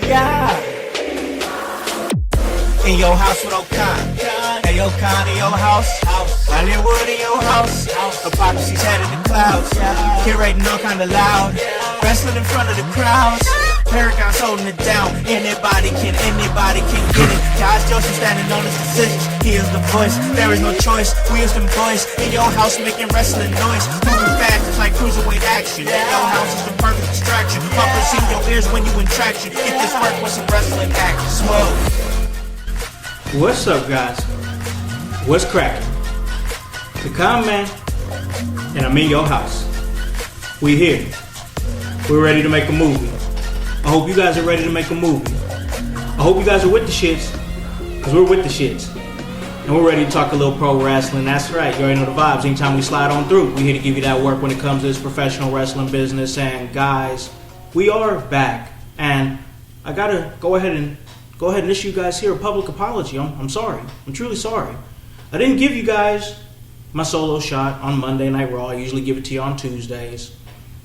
Yeah. In your house with O'Con. Hey, O'Con in your house. Hollywood in your house. Hypocrisy's head in the clouds. Curating all kind of loud. Wrestling in front of the crowds. Paragon's holding it down. Anybody can get it. Josh Joseph standing on his decisions. He is the voice. There is no choice. We is them boys in your house making wrestling noise. Moving fast, it's like cruiserweight action. In your house is the perfect distraction. Pumpers in your ears when you in traction. Get this work with some wrestling action. Smoke. What's up, guys? What's cracking? The Con Man, and I'm in your house. We here. We're ready to make a movie. I hope you guys are ready to make a movie. I hope you guys are with the shits, because we're with the shits. And we're ready to talk a little pro wrestling. That's right, you already know the vibes. Anytime we slide on through, we're here to give you that work when it comes to this professional wrestling business. And guys, we are back. And I gotta go ahead and issue you guys here a public apology. I'm sorry. I'm truly sorry. I didn't give you guys my solo shot on Monday Night Raw. I usually give it to you on Tuesdays.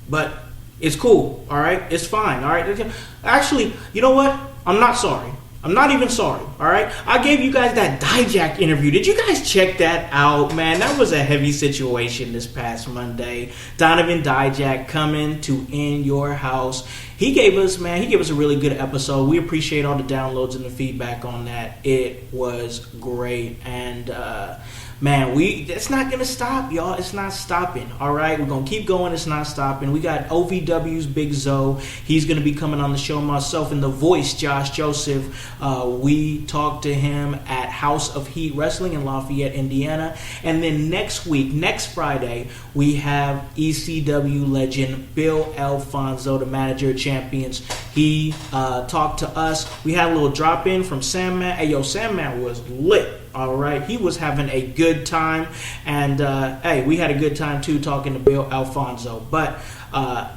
But it's cool, all right? It's fine, all right? Actually, you know what? I'm not sorry. I'm not even sorry, all right? I gave you guys that Dijak interview. Did you guys check that out? Man, that was a heavy situation this past Monday. Donovan Dijak coming to In Your House. He gave us a really good episode. We appreciate all the downloads and the feedback on that. It was great. And, man, it's not going to stop, y'all. It's not stopping, all right? We're going to keep going. It's not stopping. We got OVW's Big Zoe. He's going to be coming on the show. Myself and the voice, Josh Joseph. We talked to him at House of Heat Wrestling in Lafayette, Indiana. And then next Friday, we have ECW legend Bill Alfonso, the manager of champions. He talked to us. We had a little drop-in from Sandman. Hey, yo, Sandman was lit. All right, he was having a good time, and hey, we had a good time too talking to Bill Alfonso. But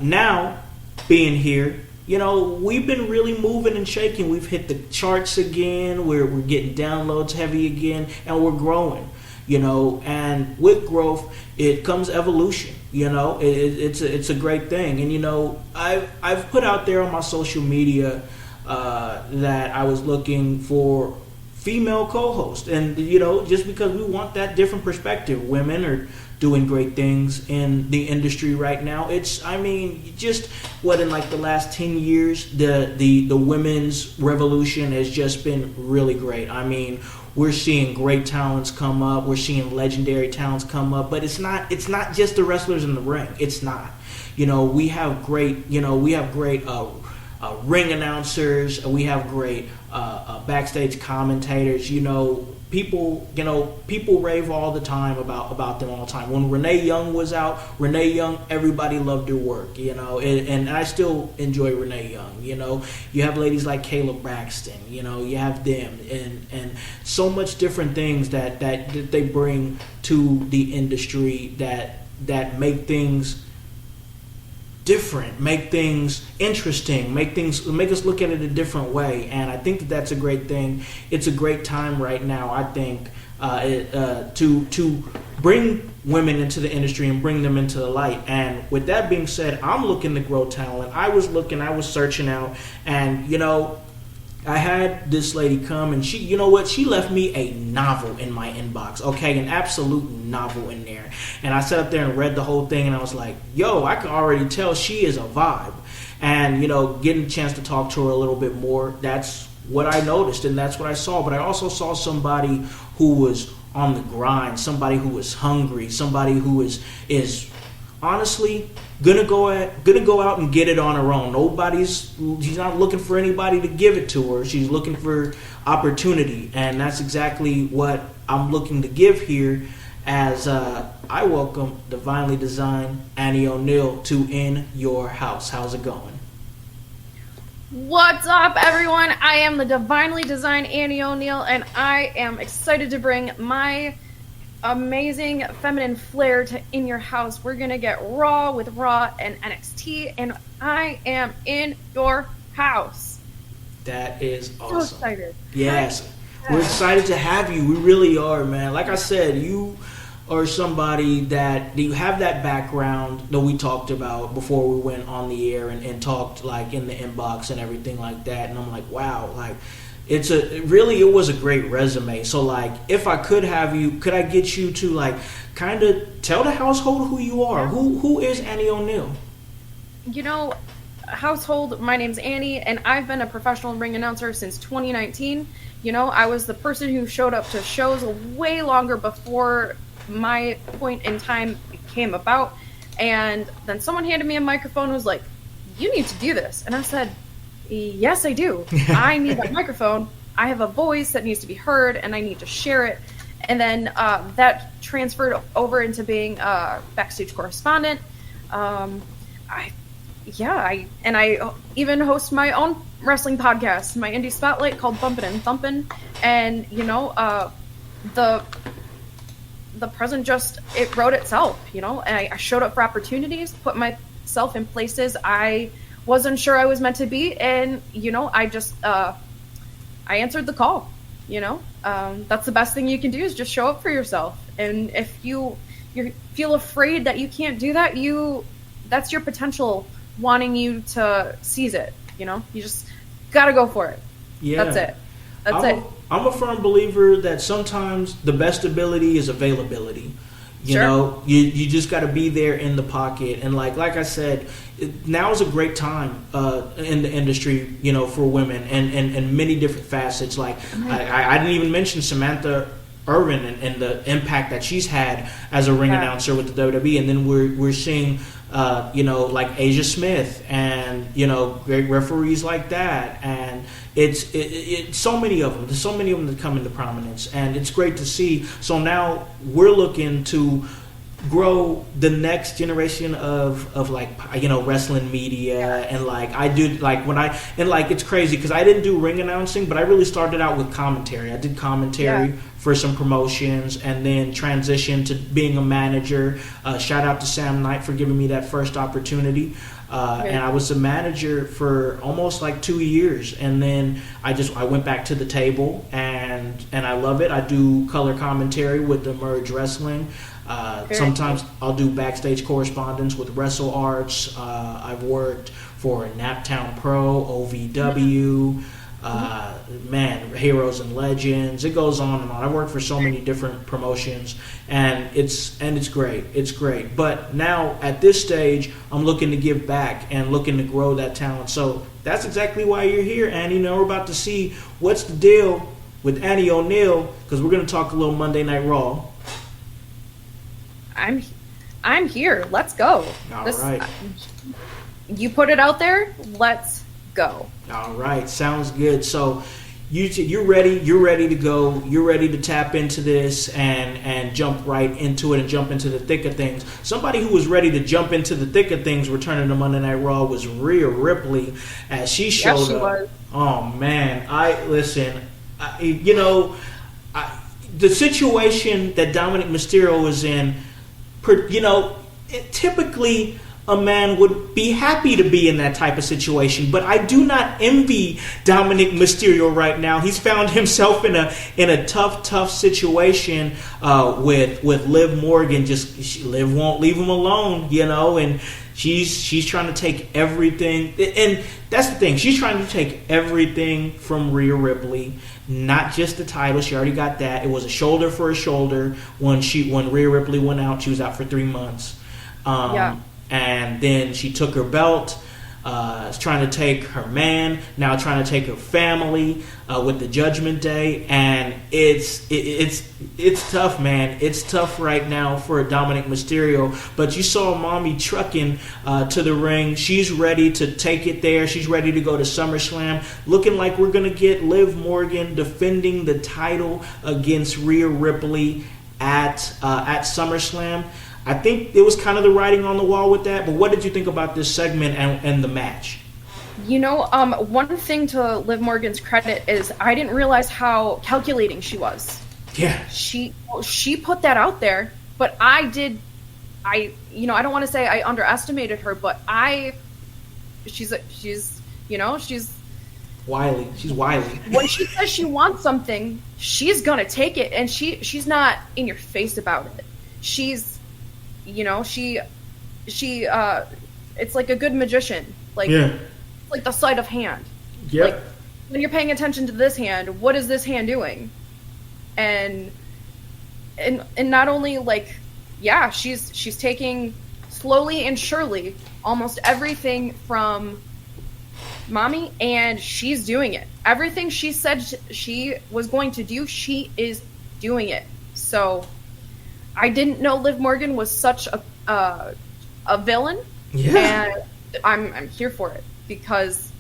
now, being here, you know, we've been really moving and shaking. We've hit the charts again. We're getting downloads heavy again, and we're growing. You know, and with growth, it comes evolution. You know, it's a great thing. And you know, I've put out there on my social media that I was looking for female co-host, and you know, just because we want that different perspective. Women are doing great things in the industry right now. Just what in like the last 10 years, the women's revolution has just been really great. I mean, we're seeing great talents come up, we're seeing legendary talents come up, but it's not just the wrestlers in the ring. It's not. You know, we have great ring announcers, we have great backstage commentators. You know, people rave all the time about them all the time. When Renee Young was out, everybody loved her work. You know, and I still enjoy Renee Young. You know, you have ladies like Kayla Braxton. You know, you have them, and so much different things that they bring to the industry that make things different, make things interesting, make us look at it a different way. And I think that's a great thing. It's a great time right now, I think, to bring women into the industry and bring them into the light. And with that being said, I'm looking to grow talent. I was searching out, and you know, I had this lady come, and she left me a novel in my inbox, okay, an absolute novel in there. And I sat up there and read the whole thing, and I was like, yo, I can already tell she is a vibe. And, you know, getting a chance to talk to her a little bit more, that's what I noticed, and that's what I saw. But I also saw somebody who was on the grind, somebody who was hungry, somebody who is honestly gonna go out and get it on her own. She's not looking for anybody to give it to her. She's looking for opportunity, and that's exactly what I'm looking to give here as I welcome Divinely Designed Annie O'Neill to In Your House. How's it going? What's up, everyone? I am the Divinely Designed Annie O'Neill, and I am excited to bring my amazing feminine flair to In Your House. We're gonna get raw with Raw and NXT, and I am in your house. That is awesome. So excited. Yes, we're excited to have you. We really are, man. Like I said, you or somebody that, do you have that background that we talked about before we went on the air and talked like in the inbox and everything like that? And I'm like, wow, like it was a great resume. So like, if I could have you, could I get you to like kind of tell the household who you are? Who is Annie O'Neil? You know, household, my name's Annie, and I've been a professional ring announcer since 2019. You know, I was the person who showed up to shows way longer before my point in time came about. And then someone handed me a microphone and was like, you need to do this. And I said, yes, I do. I need that microphone. I have a voice that needs to be heard, and I need to share it. And then that transferred over into being a backstage correspondent. I even host my own wrestling podcast, my indie spotlight called Bumpin' and Thumpin'. And, you know, the present just, it wrote itself, you know, and I showed up for opportunities, put myself in places I wasn't sure I was meant to be. And, you know, I just, I answered the call, you know. That's the best thing you can do, is just show up for yourself. And if you feel afraid that you can't do that, that's your potential wanting you to seize it. You know, you just gotta go for it. Yeah, that's it. That's it. I'm a firm believer that sometimes the best ability is availability. You know, you just got to be there in the pocket. And like I said, now is a great time in the industry, you know, for women and many different facets. Like I didn't even mention Samantha Irvin and the impact that she's had as a ring announcer with the WWE. And then we're seeing, you know, like Asia Smith and, you know, great referees like that. And it's so many of them. There's so many of them that come into prominence, and it's great to see. So now we're looking to grow the next generation of like, you know, wrestling media. And like I do, like when it's crazy because I didn't do ring announcing, but I really started out with commentary. I did commentary for some promotions, and then transitioned to being a manager. Shout out to Sam Knight for giving me that first opportunity. And I was a manager for almost like 2 years, and then I went back to the table, and I love it. I do color commentary with the Merge Wrestling. Sometimes I'll do backstage correspondence with Wrestle Arts. I've worked for Naptown Pro, OVW, Heroes and Legends. It goes on and on. I worked for so many different promotions, and it's great. It's great. But now at this stage, I'm looking to give back and looking to grow that talent. So that's exactly why you're here, Annie. Now we're about to see what's the deal with Annie O'Neil, because we're going to talk a little Monday Night Raw. I'm here. Let's go. All right. You put it out there. Let's go. All right. Sounds good. So you're ready. You're ready to go. You're ready to tap into this and jump right into it and jump into the thick of things. Somebody who was ready to jump into the thick of things returning to Monday Night Raw was Rhea Ripley, as she showed up. Was. Oh man, the situation that Dominic Mysterio was in, you know, typically a man would be happy to be in that type of situation, but I do not envy Dominic Mysterio right now. He's found himself in a tough situation with Liv Morgan. Liv won't leave him alone, you know, and she's trying to take everything, and that's the thing. She's trying to take everything from Rhea Ripley. Not just the title. She already got that. It was a shoulder for a shoulder when Rhea Ripley went out. She was out for 3 months. And then she took her belt, trying to take her man, now trying to take her family with the Judgment Day, and it's tough, man. It's tough right now for Dominic Mysterio. But you saw Mommy trucking to the ring. She's ready to take it there. She's ready to go to SummerSlam. Looking like we're gonna get Liv Morgan defending the title against Rhea Ripley at SummerSlam. I think it was kind of the writing on the wall with that, but what did you think about this segment and the match? You know, one thing to Liv Morgan's credit is I didn't realize how calculating she was. Yeah. She put that out there, but I don't want to say I underestimated her, but she's wily. She's wily. When she says she wants something, she's gonna take it, and she's not in your face about it. she's, she it's like a good magician, like like the sleight of hand. Yep. Like, when you're paying attention to this hand, what is this hand doing? And not only like, yeah, she's taking slowly and surely almost everything from Mommy, and she's doing it. Everything she said she was going to do, she is doing it. So I didn't know Liv Morgan was such a villain. Yeah. And I'm here for it, because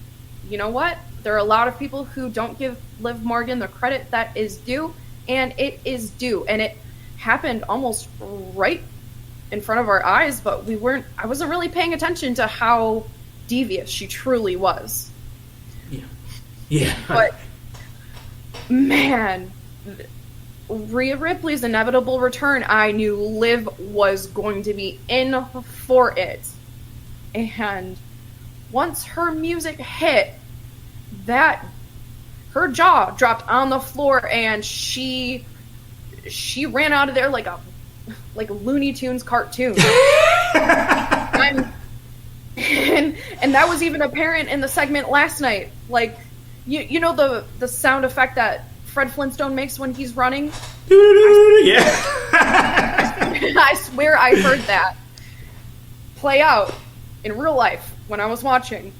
you know what? There are a lot of people who don't give Liv Morgan the credit that is due, and it is due. And it happened almost right in front of our eyes, but I wasn't really paying attention to how devious she truly was. Yeah. But man, Rhea Ripley's inevitable return, I knew Liv was going to be in for it. And once her music hit, her jaw dropped on the floor, and she ran out of there like a Looney Tunes cartoon. And that was even apparent in the segment last night. Like, you know the sound effect that Fred Flintstone makes when he's running? Yeah. I swear I heard that play out in real life when I was watching.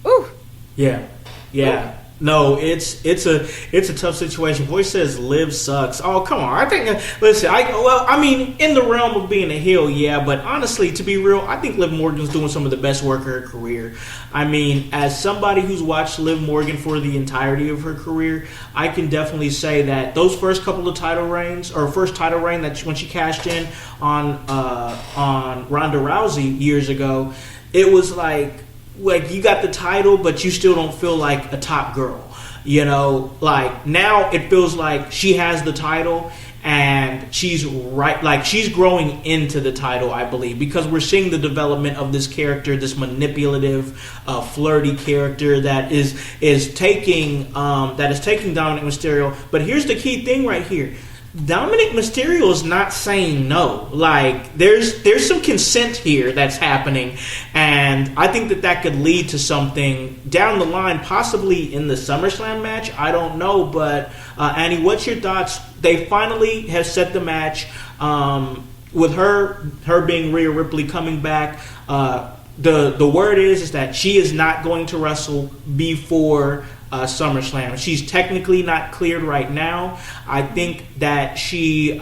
Ooh. Yeah. Ooh. No, it's a tough situation. Boy says Liv sucks. Oh, come on. I think in the realm of being a heel, yeah, but honestly, to be real, I think Liv Morgan's doing some of the best work of her career. I mean, as somebody who's watched Liv Morgan for the entirety of her career, I can definitely say that those first couple of title reigns, or first title reign that when she cashed in on Ronda Rousey years ago, it was like you got the title, but you still don't feel like a top girl. Like now it feels like she has the title and she's growing into the title, I believe, because we're seeing the development of this character, this manipulative, flirty character that is taking Dominic Mysterio. But here's the key thing right here. Dominic Mysterio is not saying no. Like, there's some consent here that's happening, and I think that could lead to something down the line, possibly in the SummerSlam match. I don't know, but Annie, what's your thoughts? They finally have set the match with her being Rhea Ripley coming back. The word is that she is not going to wrestle before SummerSlam. She's technically not cleared right now. I think that she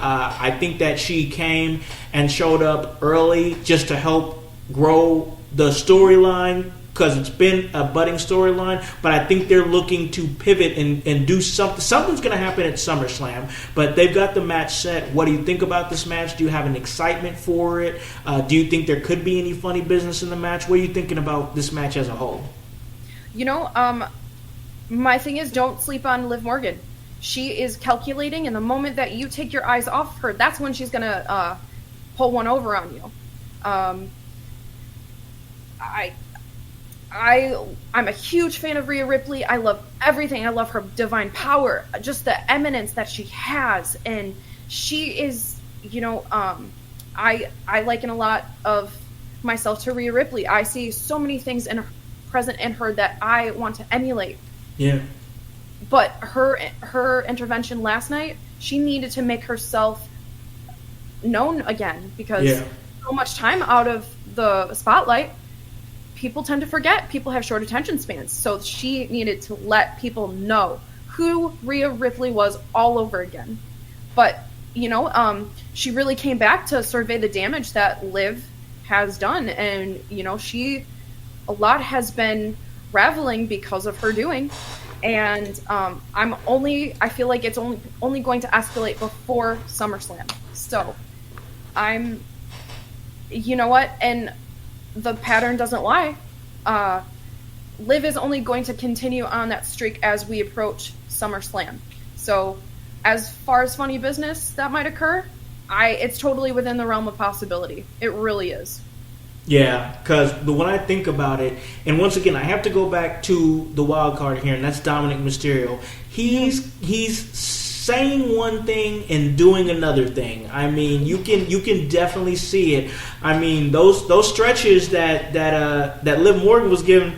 came and showed up early just to help grow the storyline, because it's been a budding storyline. But I think they're looking to pivot and do something. Something's going to happen at SummerSlam. But they've got the match set. What do you think about this match? Do you have an excitement for it? Do you think there could be any funny business in the match? What are you thinking about this match as a whole? My thing is, don't sleep on Liv Morgan. She is calculating, and the moment that you take your eyes off her, that's when she's gonna pull one over on you. I'm a huge fan of Rhea Ripley. I love everything. I love her divine power, just the eminence that she has, and she is, I liken a lot of myself to Rhea Ripley. I see so many things present in her that I want to emulate. Yeah. But her intervention last night, she needed to make herself known again, because so much time out of the spotlight, people tend to forget. People have short attention spans. So she needed to let people know who Rhea Ripley was all over again. But, she really came back to survey the damage that Liv has done. And, a lot has been raveling because of her doing, and I feel like it's only going to escalate before SummerSlam. So you know what, and the pattern doesn't lie. Liv is only going to continue on that streak as we approach SummerSlam. So as far as funny business that might occur, it's totally within the realm of possibility. It really is. Yeah, because when I think about it, and once again, I have to go back to the wild card here, and that's Dominic Mysterio. He's saying one thing and doing another thing. I mean, you can definitely see it. I mean, those stretches that Liv Morgan was given,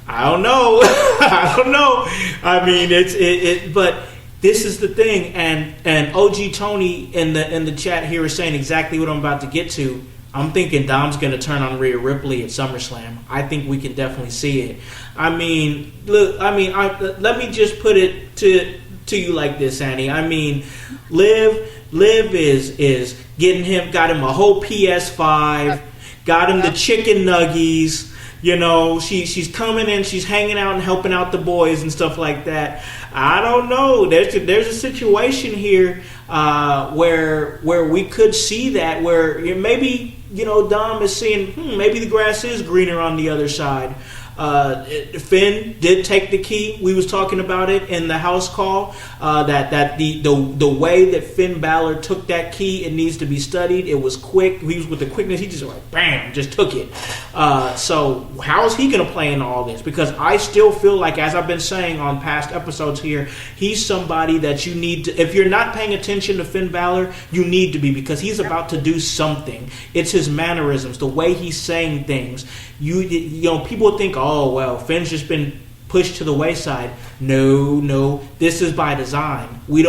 I don't know. I don't know. I mean, but this is the thing, and OG Tony in the chat here is saying exactly what I'm about to get to. I'm thinking Dom's going to turn on Rhea Ripley at SummerSlam. I think we can definitely see it. I mean, look. I mean, let me just put it to you like this, Annie. I mean, Liv is got him a whole PS5, got him the chicken nuggies. You know, she's coming in, she's hanging out and helping out the boys and stuff like that. I don't know. There's a situation here where we could see that, where maybe, you know, Dom is seeing maybe the grass is greener on the other side. Finn did take the key. We was talking about it in the house call. That the way that Finn Balor took that key, it needs to be studied. It was quick. He was with the quickness. He just like bam, just took it. So how is he going to play in all this? Because I still feel like, as I've been saying on past episodes here, he's somebody that you need to. If you're not paying attention to Finn Balor, you need to be, because he's about to do something. It's his mannerisms, the way he's saying things. You know, people think, oh, well, Finn's just been pushed to the wayside. No, this is by design. They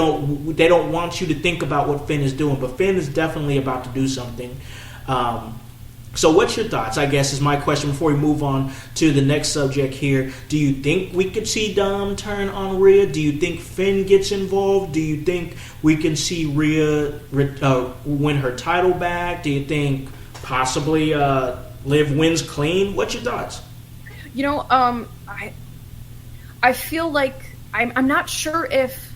don't want you to think about what Finn is doing, but Finn is definitely about to do something. So what's your thoughts, I guess, is my question before we move on to the next subject here. Do you think we could see Dom turn on Rhea? Do you think Finn gets involved? Do you think we can see Rhea win her title back? Do you think possibly Liv wins clean? What's your thoughts? You know, I feel like I'm not sure if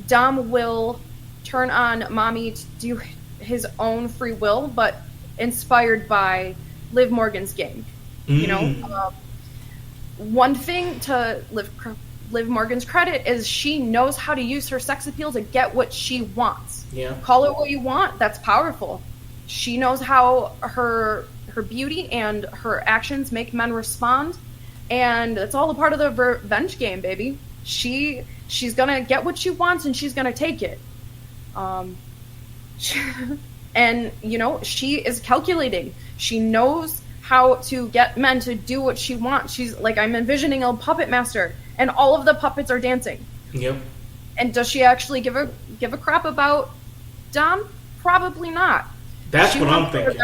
Dom will turn on Mommy to do his own free will, but inspired by Liv Morgan's game. You know, one thing to Liv Morgan's credit is she knows how to use her sex appeal to get what she wants. Yeah. Call it what you want. That's powerful. She knows how her beauty and her actions make men respond, and it's all a part of the revenge game, baby. She's gonna get what she wants, and she's gonna take it. And you know, she is calculating. She knows how to get men to do what she wants. She's like, I'm envisioning a puppet master, and all of the puppets are dancing. Yep. And does she actually give a crap about Dom? Probably not. That's what I'm thinking.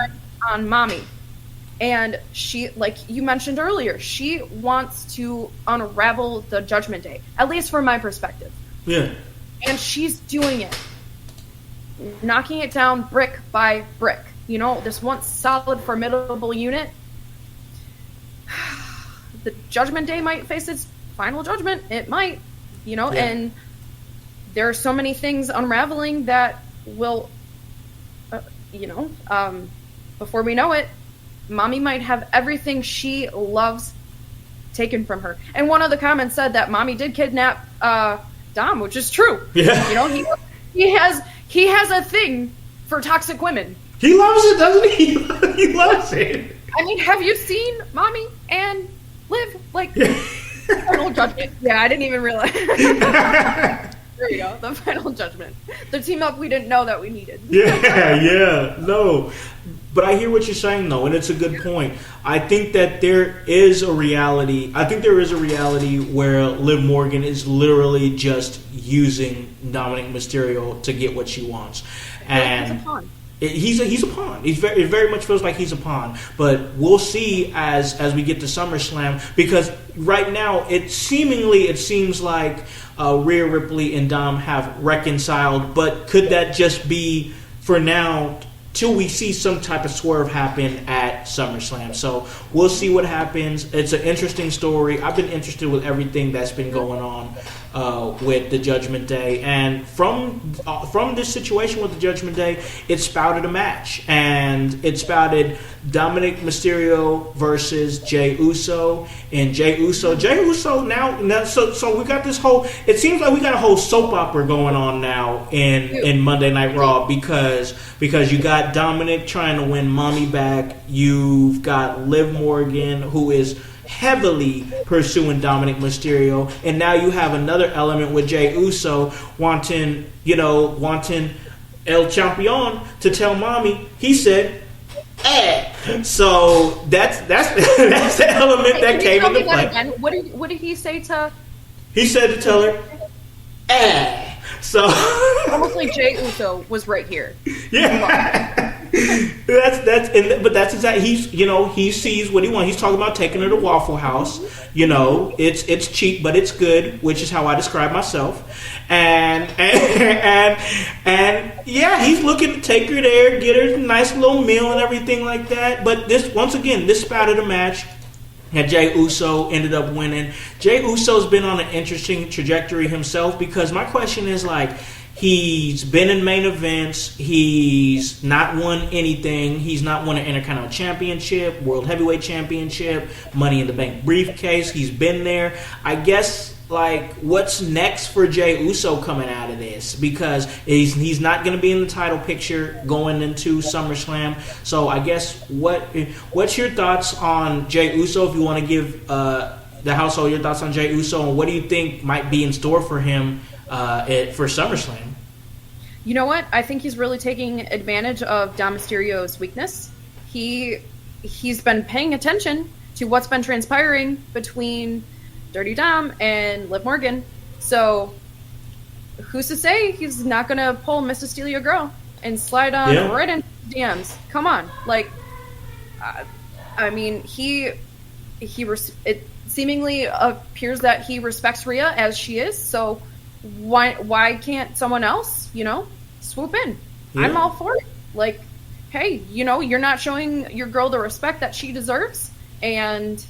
On Mommy. And she, like you mentioned earlier, she wants to unravel the Judgment Day, at least from my perspective. Yeah. And she's doing it. Knocking it down brick by brick. You know, this once solid, formidable unit. The Judgment Day might face its final judgment. It might. You know, and there are so many things unraveling that will, before we know it, Mommy might have everything she loves taken from her. And one of the comments said that Mommy did kidnap Dom, which is true. Yeah. You know, he has a thing for toxic women. He loves it, doesn't he? He loves it. I mean, have you seen Mommy and Liv? Like, Final Judgment. Yeah, I didn't even realize. There you go, the Final Judgment. The team up we didn't know that we needed. Yeah, no. But I hear what you're saying, though, and it's a good point. I think that there is a reality. I think there is a reality where Liv Morgan is literally just using Dominic Mysterio to get what she wants. And he's a pawn. He's a pawn. It very much feels like he's a pawn. But we'll see as we get to SummerSlam, because right now it seems like Rhea Ripley and Dom have reconciled. But could that just be for now, till we see some type of swerve happen at SummerSlam? So we'll see what happens. It's an interesting story. I've been interested with everything that's been going on with the Judgment Day, and from this situation with the Judgment Day, it spouted a match, and it spouted Dominic Mysterio versus Jey Uso, and Jey Uso now so we got this whole, it seems like we got a whole soap opera going on now in Monday Night Raw, because you got Dominic trying to win Mommy back, you've got Liv Morgan, who is heavily pursuing Dominic Mysterio, and now you have another element with Jey Uso wanting El Champion to tell mommy. He said, "Eh." So that's that's the element that came into play. What did he say to? He said to tell her, "Eh." So almost like Jey Uso was right here. Yeah. But that's exactly, he sees what he wants. He's talking about taking her to Waffle House. It's cheap, but it's good, which is how I describe myself. And yeah, he's looking to take her there, get her a nice little meal and everything like that. But this spouted a match. And Jey Uso ended up winning. Jey Uso's been on an interesting trajectory himself, because my question is, like, he's been in main events. He's not won anything. He's not won an Intercontinental Championship, World Heavyweight Championship, Money in the Bank briefcase. He's been there. I guess, like, what's next for Jey Uso coming out of this? Because he's not going to be in the title picture going into SummerSlam. So I guess what's your thoughts on Jey Uso? If you want to give the household your thoughts on Jey Uso, and what do you think might be in store for him for SummerSlam? You know what? I think he's really taking advantage of Dom Mysterio's weakness. He's been paying attention to what's been transpiring between Dirty Dom and Liv Morgan. So who's to say he's not going to pull Mr. Steal Your Girl and slide on right into DMs? Come on. Like, I mean, it seemingly appears that he respects Rhea as she is. So why can't someone else, swoop in? Yeah. I'm all for it. Like, hey, you're not showing your girl the respect that she deserves, and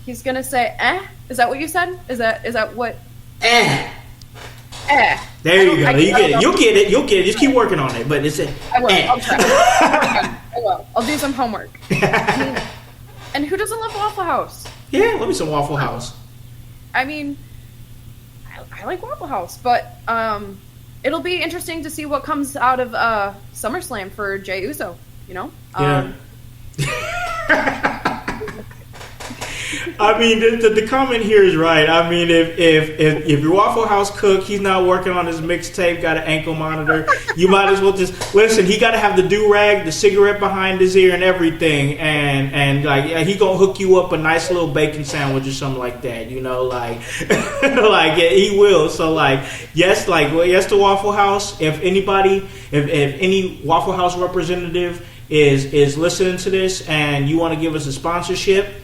he's gonna say, "Eh." Is that what you said? Is that what? Eh. Eh. There you go. You get it. You'll get it. You'll get it. Just keep working on it. But it's a. I will. Eh. I'll try. I will. I'll do some homework. And who doesn't love Waffle House? Yeah, love me some Waffle House. I mean, I like Waffle House, but it'll be interesting to see what comes out of SummerSlam for Jey Uso. Yeah. I mean, the comment here is right. I mean, if your Waffle House cook, he's not working on his mixtape, got an ankle monitor, you might as well just listen. He got to have the do-rag, the cigarette behind his ear, and everything, and like he gonna hook you up a nice little bacon sandwich or something like that. Like yeah, he will. So yes to Waffle House. If any Waffle House representative is listening to this and you want to give us a sponsorship.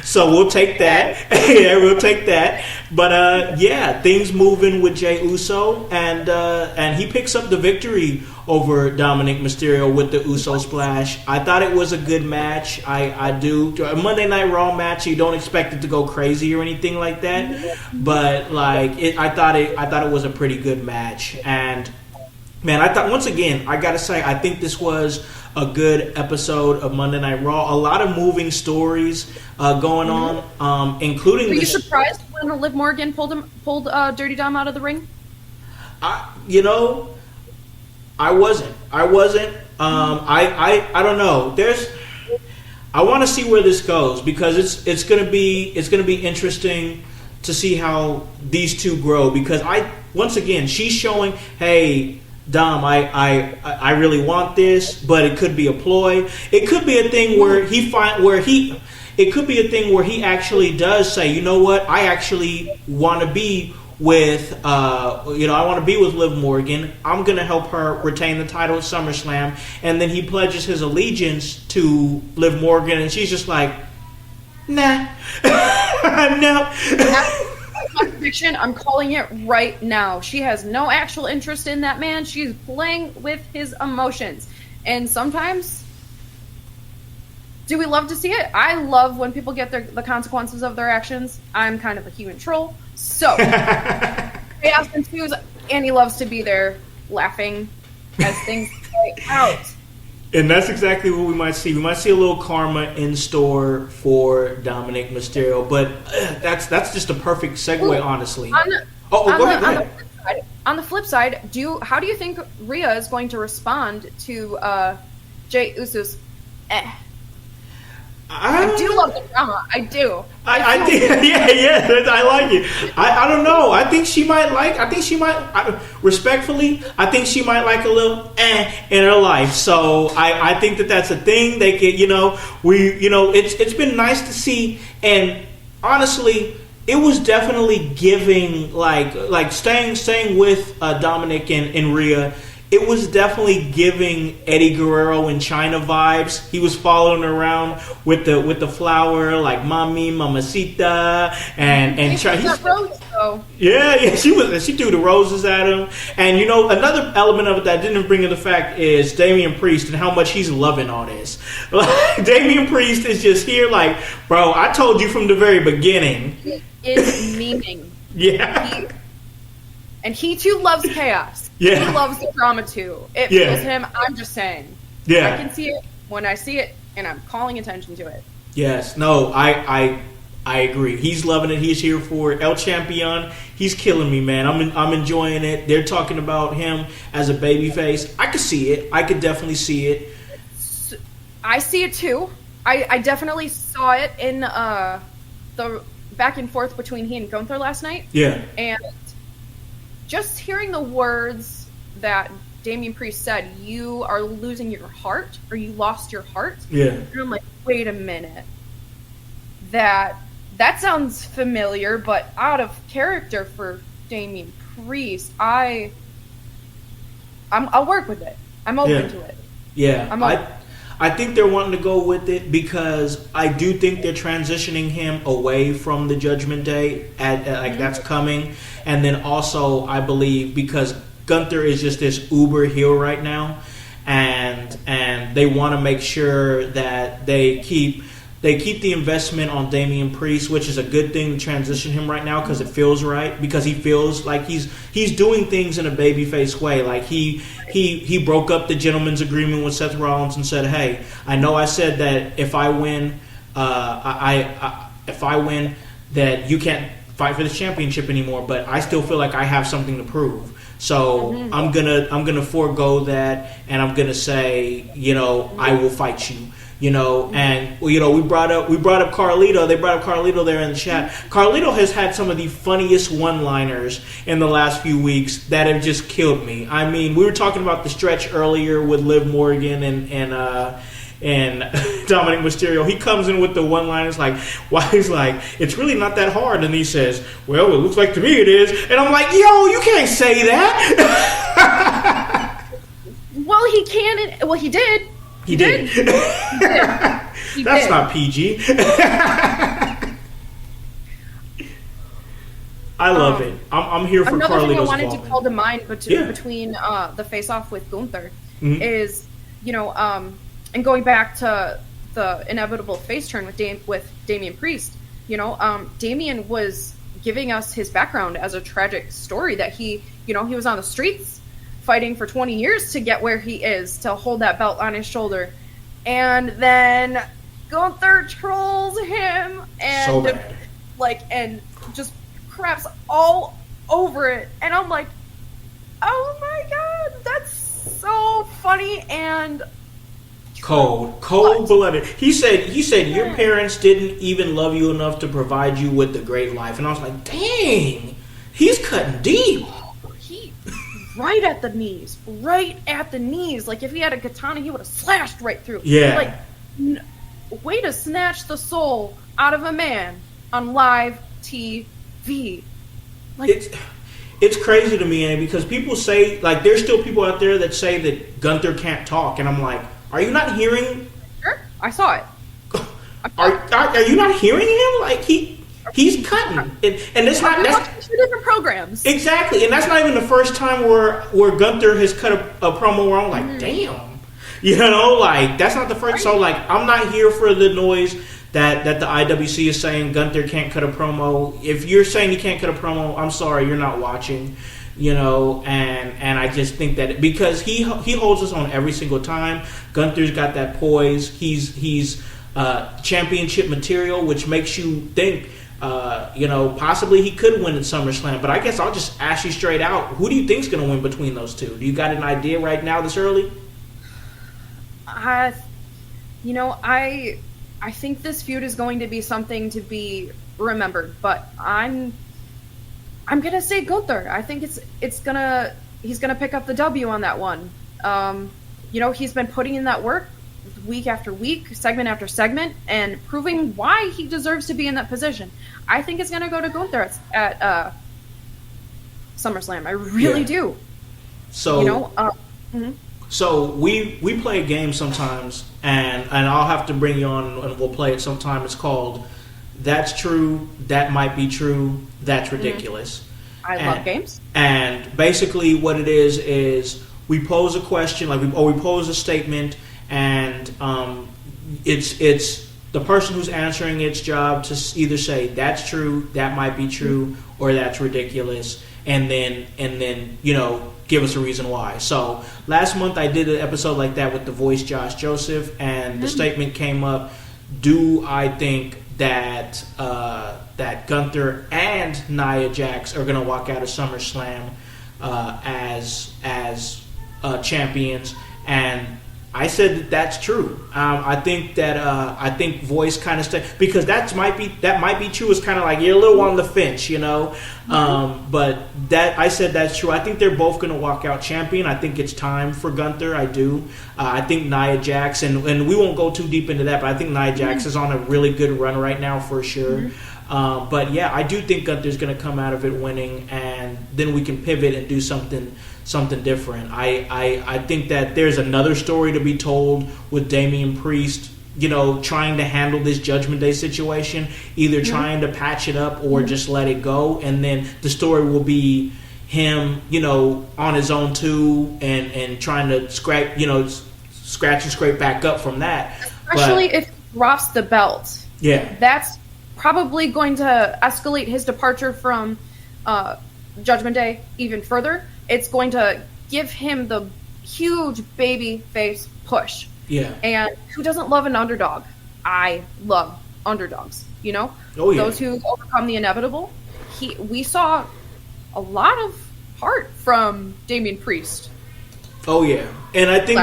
So we'll take that. Yeah, we'll take that. But things moving with Jey Uso, and he picks up the victory over Dominic Mysterio with the Uso splash. I thought it was a good match. I do. A Monday Night Raw match, you don't expect it to go crazy or anything like that. But I thought it was a pretty good match. And man, I thought, once again, I gotta say, I think this was a good episode of Monday Night Raw. A lot of moving stories going on, including. Were you surprised when Liv Morgan pulled Dirty Dom out of the ring? I wasn't. I don't know. I want to see where this goes, because it's gonna be interesting to see how these two grow. Because once again, she's showing, hey, Dom, I really want this, but it could be a ploy. It could be a thing where it could be a thing where he actually does say, you know what, I actually want to be with I want to be with Liv Morgan. I'm going to help her retain the title at SummerSlam, and then he pledges his allegiance to Liv Morgan, and she's just like, nah. No. Contradiction, I'm calling it right now. She has no actual interest in that man. She's playing with his emotions. And sometimes, do we love to see it? I love when people get the consequences of their actions. I'm kind of a human troll. So, chaos ensues. Annie loves to be there laughing as things play out. And that's exactly what we might see. We might see a little karma in store for Dominic Mysterio, but that's just a perfect segue, honestly. Go ahead. On the flip side, how do you think Rhea is going to respond to Jey Uso's I do love the drama. I do. I think, yeah, I like it. I don't know. I think she might respectfully, I think she might like a little in her life. So I think that's a thing. They could, it's been nice to see. And honestly, it was definitely giving like staying with Dominic and Rhea. It was definitely giving Eddie Guerrero and China vibes. He was following her around with the flower, like "Mami, Mamacita," and China. Yeah, she threw the roses at him. And another element of it that I didn't bring into fact is Damian Priest and how much he's loving all this. Like, Damian Priest is just here, like, bro, I told you from the very beginning. He is memeing. Yeah. He too loves chaos. Yeah. He loves the drama too. It feels him. I'm just saying. Yeah. I can see it when I see it, and I'm calling attention to it. Yes. No, I agree. He's loving it. He's here for it. El Champion. He's killing me, man. I'm enjoying it. They're talking about him as a babyface. I could see it. I could definitely see it. I see it too. I definitely saw it in the back and forth between he and Gunther last night. Yeah. And just hearing the words that Damian Priest said, "You are losing your heart," or "You lost your heart." Yeah. And I'm like, wait a minute. That sounds familiar, but out of character for Damian Priest. I'll work with it. I'm open to it. Yeah. I think they're wanting to go with it because I do think they're transitioning him away from the Judgment Day that's coming. And then also I believe because Gunther is just this uber heel right now, and they want to make sure that they keep the investment on Damian Priest, which is a good thing to transition him right now because it feels right, because he feels like he's doing things in a babyface way. Like he broke up the gentleman's agreement with Seth Rollins and said, "Hey, I know I said that if I win, that you can't fight for the championship anymore, but I still feel like I have something to prove. So I'm gonna forego that, and I'm gonna say, I will fight you." And we brought up Carlito. They brought up Carlito there in the chat. Carlito has had some of the funniest one-liners in the last few weeks that have just killed me. I mean, we were talking about the stretch earlier with Liv Morgan and Dominic Mysterio. He comes in with the one-liners like, he's like, "It's really not that hard," and he says, "Well, it looks like to me it is," and I'm like, "Yo, you can't say that." Well, he can. Well, he did. He did. That's not PG. I love it. I'm here for Carlito's Another thing I wanted involvement. to call to mind between the face-off with Gunther is, and going back to the inevitable face turn with Damian Priest, Damian was giving us his background as a tragic story that he was on the streets fighting for 20 years to get where he is, to hold that belt on his shoulder. And then Gunther trolls him and and just craps all over it. And I'm like, oh my god, that's so funny and cold-blooded. He said your parents didn't even love you enough to provide you with the great life. And I was like, dang, he's cutting deep. Right at the knees. Like, if he had a katana, he would have slashed right through. Yeah. Like, way to snatch the soul out of a man on live TV. Like, it's crazy to me, Annie, because people say, like, there's still people out there that say that Gunther can't talk, and I'm like, are you not hearing? Sure, I saw it. Are you not hearing him? Like, he's cutting, and it's not. That's two different programs. Exactly, and that's not even the first time where Gunther has cut a promo where I'm like, damn, like that's not the first. So like, I'm not here for the noise that the IWC is saying Gunther can't cut a promo. If you're saying he can't cut a promo, I'm sorry, you're not watching. And I just think that because he holds us on every single time. Gunther's got that poise. He's championship material, which makes you think. Possibly he could win at SummerSlam, but I guess I'll just ask you straight out: who do you think's going to win between those two? Do you got an idea right now this early? I think this feud is going to be something to be remembered, but I'm gonna say Gunther. I think he's gonna pick up the W on that one. He's been putting in that work week after week, segment after segment, and proving why he deserves to be in that position. I think it's gonna go to Gunther at SummerSlam. I really do. So, mm-hmm. So we play a game sometimes, and I'll have to bring you on, and we'll play it sometime. It's called "That's True, That Might Be True, That's Ridiculous." I love games. And basically, what it is we pose a question, we pose a statement, and it's the person who's answering its job to either say "That's true, that might be true," or "That's ridiculous," and then give us a reason why. So last month I did an episode like that with the voice Josh Joseph, and the statement came up: do I think that that Gunther and Nia Jax are going to walk out of SummerSlam as champions? And I said that that's true. I think voice kind of because that might be true. It's kind of like you're a little on the fence, but that I said that's true. I think they're both going to walk out champion. I think it's time for Gunther. I do. I think Nia Jax, and we won't go too deep into that, but I think Nia Jax is on a really good run right now for sure. But yeah, I do think Gunther's going to come out of it winning, and then we can pivot and do something different. I think that there's another story to be told with Damian Priest, trying to handle this Judgment Day situation, either trying to patch it up or just let it go. And then the story will be him, on his own too, and trying to scratch and scrape back up from that. Especially if he drops the belt. Yeah. That's probably going to escalate his departure from Judgment Day even further. It's going to give him the huge baby face push. Yeah. And who doesn't love an underdog? I love underdogs, Oh, yeah. Those who overcome the inevitable. We saw a lot of heart from Damian Priest. Oh, yeah. And I think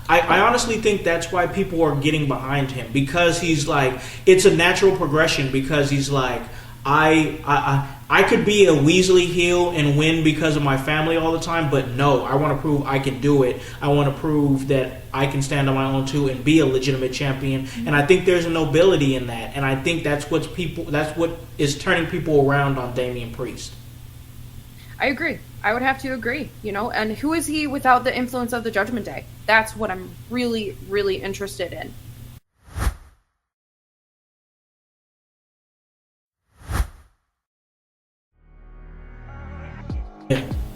I honestly think that's why people are getting behind him, because he's like, it's a natural progression, because he's like, I could be a Weasley heel and win because of my family all the time, but no, I want to prove I can do it. I want to prove that I can stand on my own too and be a legitimate champion. And I think there's a nobility in that, and I think that's what is turning people around on Damian Priest. I agree. I would have to agree, and who is he without the influence of the Judgment Day? That's what I'm really, really interested in.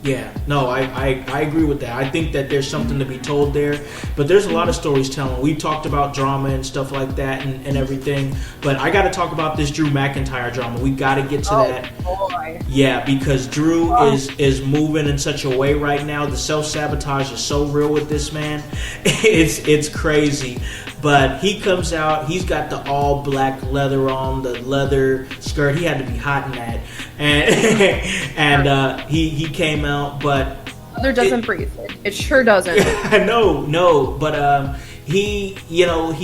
Yeah, no, I agree with that. I think that there's something to be told there, but there's a lot of stories telling. We talked about drama and stuff like that and everything, but I got to talk about this Drew McIntyre drama. We got to get to that. Boy. Yeah, because Drew is moving in such a way right now. The self-sabotage is so real with this man. It's crazy. But he comes out, he's got the all black leather on, the leather skirt. He had to be hot in that. And he came out, but leather doesn't breathe. It sure doesn't. No. But he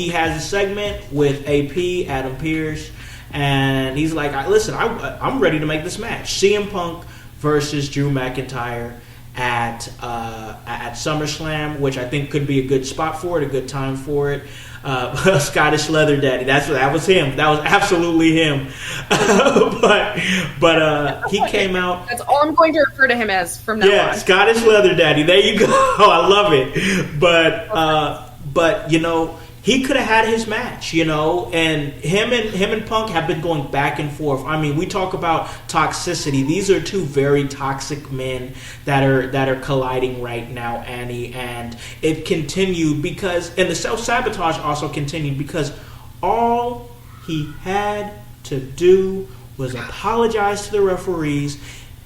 has a segment with AP, Adam Pearce, and he's like, listen, I'm ready to make this match. CM Punk versus Drew McIntyre at SummerSlam, which I think could be a good spot for it, a good time for it. Scottish Leather Daddy. That was him. That was absolutely him. but he came out. That's all I'm going to refer to him as from now on. Yeah, Scottish Leather Daddy. There you go. I love it. But he could have had his match, and him and Punk have been going back and forth. I mean, we talk about toxicity. These are two very toxic men that are colliding right now, Annie, and it continued and the self-sabotage also continued because all he had to do was apologize to the referees.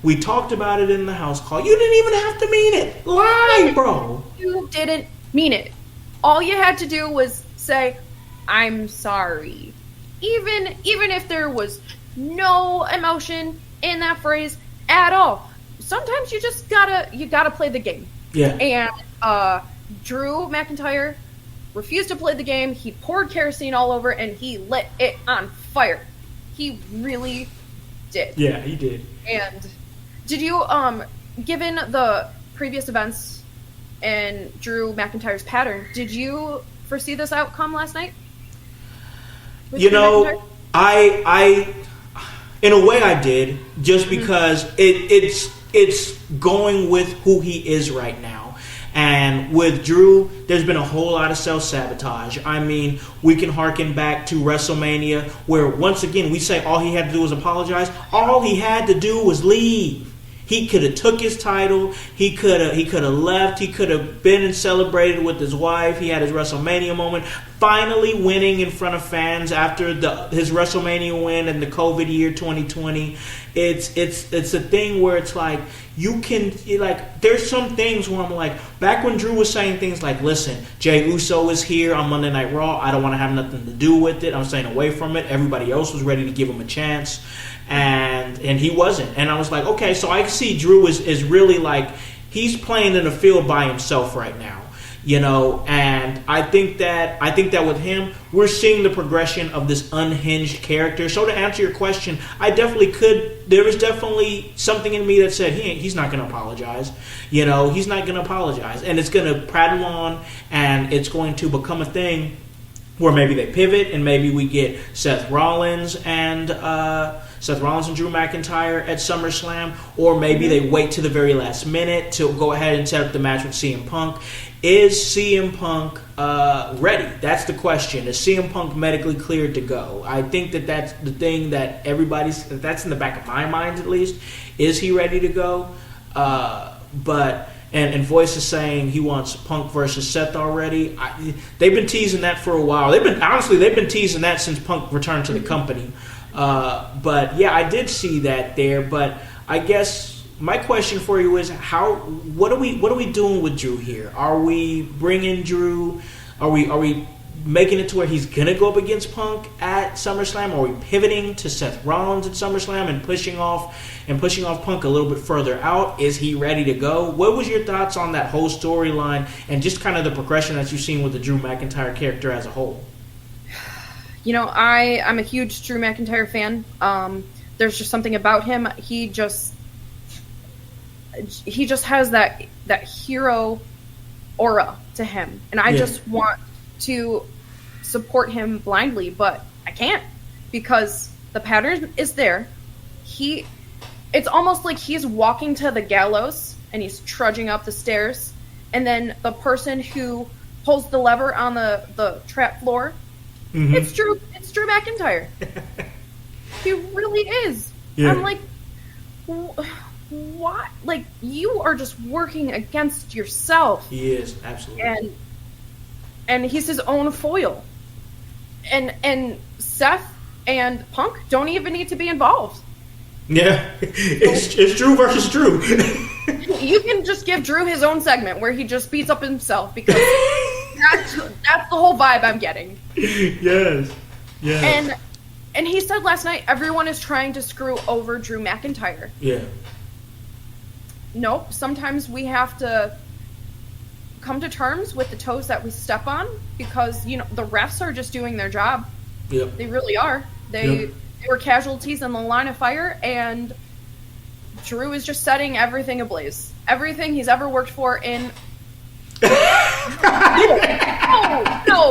We talked about it in the house call. You didn't even have to mean it. Lie, bro. You didn't mean it. All you had to do was say, I'm sorry. Even if there was no emotion in that phrase at all. Sometimes you just gotta play the game. Yeah. And Drew McIntyre refused to play the game. He poured kerosene all over, and he lit it on fire. He really did. Yeah, he did. And did you, given the previous events and Drew McIntyre's pattern, did you foresee this outcome last night? You know, I in a way I did, just because it's going with who he is right now. And with Drew, there's been a whole lot of self-sabotage. I mean, we can harken back to WrestleMania, where once again we say all he had to do was apologize. All he had to do was leave. He could have took his title. He could have left. He could have been and celebrated with his wife. He had his WrestleMania moment, finally winning in front of fans after his WrestleMania win in the COVID year 2020. It's a thing where it's like you can there's some things where I'm like, back when Drew was saying things like, listen, Jey Uso is here on Monday Night Raw. I don't want to have nothing to do with it. I'm staying away from it. Everybody else was ready to give him a chance. And he wasn't. And I was like, okay, so I see Drew is really like, he's playing in a field by himself right now, you know. And I think that with him, we're seeing the progression of this unhinged character. So to answer your question, I definitely could. There was definitely something in me that said he's not going to apologize. You know, he's not going to apologize, and it's going to prattle on, and it's going to become a thing where maybe they pivot, and maybe we get Seth Rollins and Drew McIntyre at SummerSlam, or maybe they wait to the very last minute to go ahead and set up the match with CM Punk. Is CM Punk ready? That's the question. Is CM Punk medically cleared to go? I think that's the thing that that's in the back of my mind at least. Is he ready to go? And Voice is saying he wants Punk versus Seth already. They've been teasing that for a while. They've been teasing that since Punk returned to the company. But yeah, I did see that there. But I guess my question for you is what are we doing with Drew here? Are we bringing Drew? Are we making it to where he's gonna go up against Punk at SummerSlam? Are we pivoting to Seth Rollins at SummerSlam and pushing off Punk a little bit further out? Is he ready to go? What was your thoughts on that whole storyline and just kind of the progression that you've seen with the Drew McIntyre character as a whole? You know, I'm a huge Drew McIntyre fan. There's just something about him. He just has that hero aura to him, and I just want to support him blindly, but I can't, because the pattern is there. It's almost like he's walking to the gallows and he's trudging up the stairs, and then the person who pulls the lever on the trap floor, it's Drew McIntyre. He really is. Yeah. I'm like, what? Like, you are just working against yourself. He is, absolutely. And he's his own foil. And Seth and Punk don't even need to be involved. Yeah, it's Drew versus Drew. You can just give Drew his own segment where he just beats up himself, because that's the whole vibe I'm getting. Yes. And he said last night, everyone is trying to screw over Drew McIntyre. Yeah. Nope. Sometimes we have to come to terms with the toes that we step on, because, you know, the refs are just doing their job. Yep. They really are. They were casualties in the line of fire, and Drew is just setting everything ablaze. Everything he's ever worked for in... No,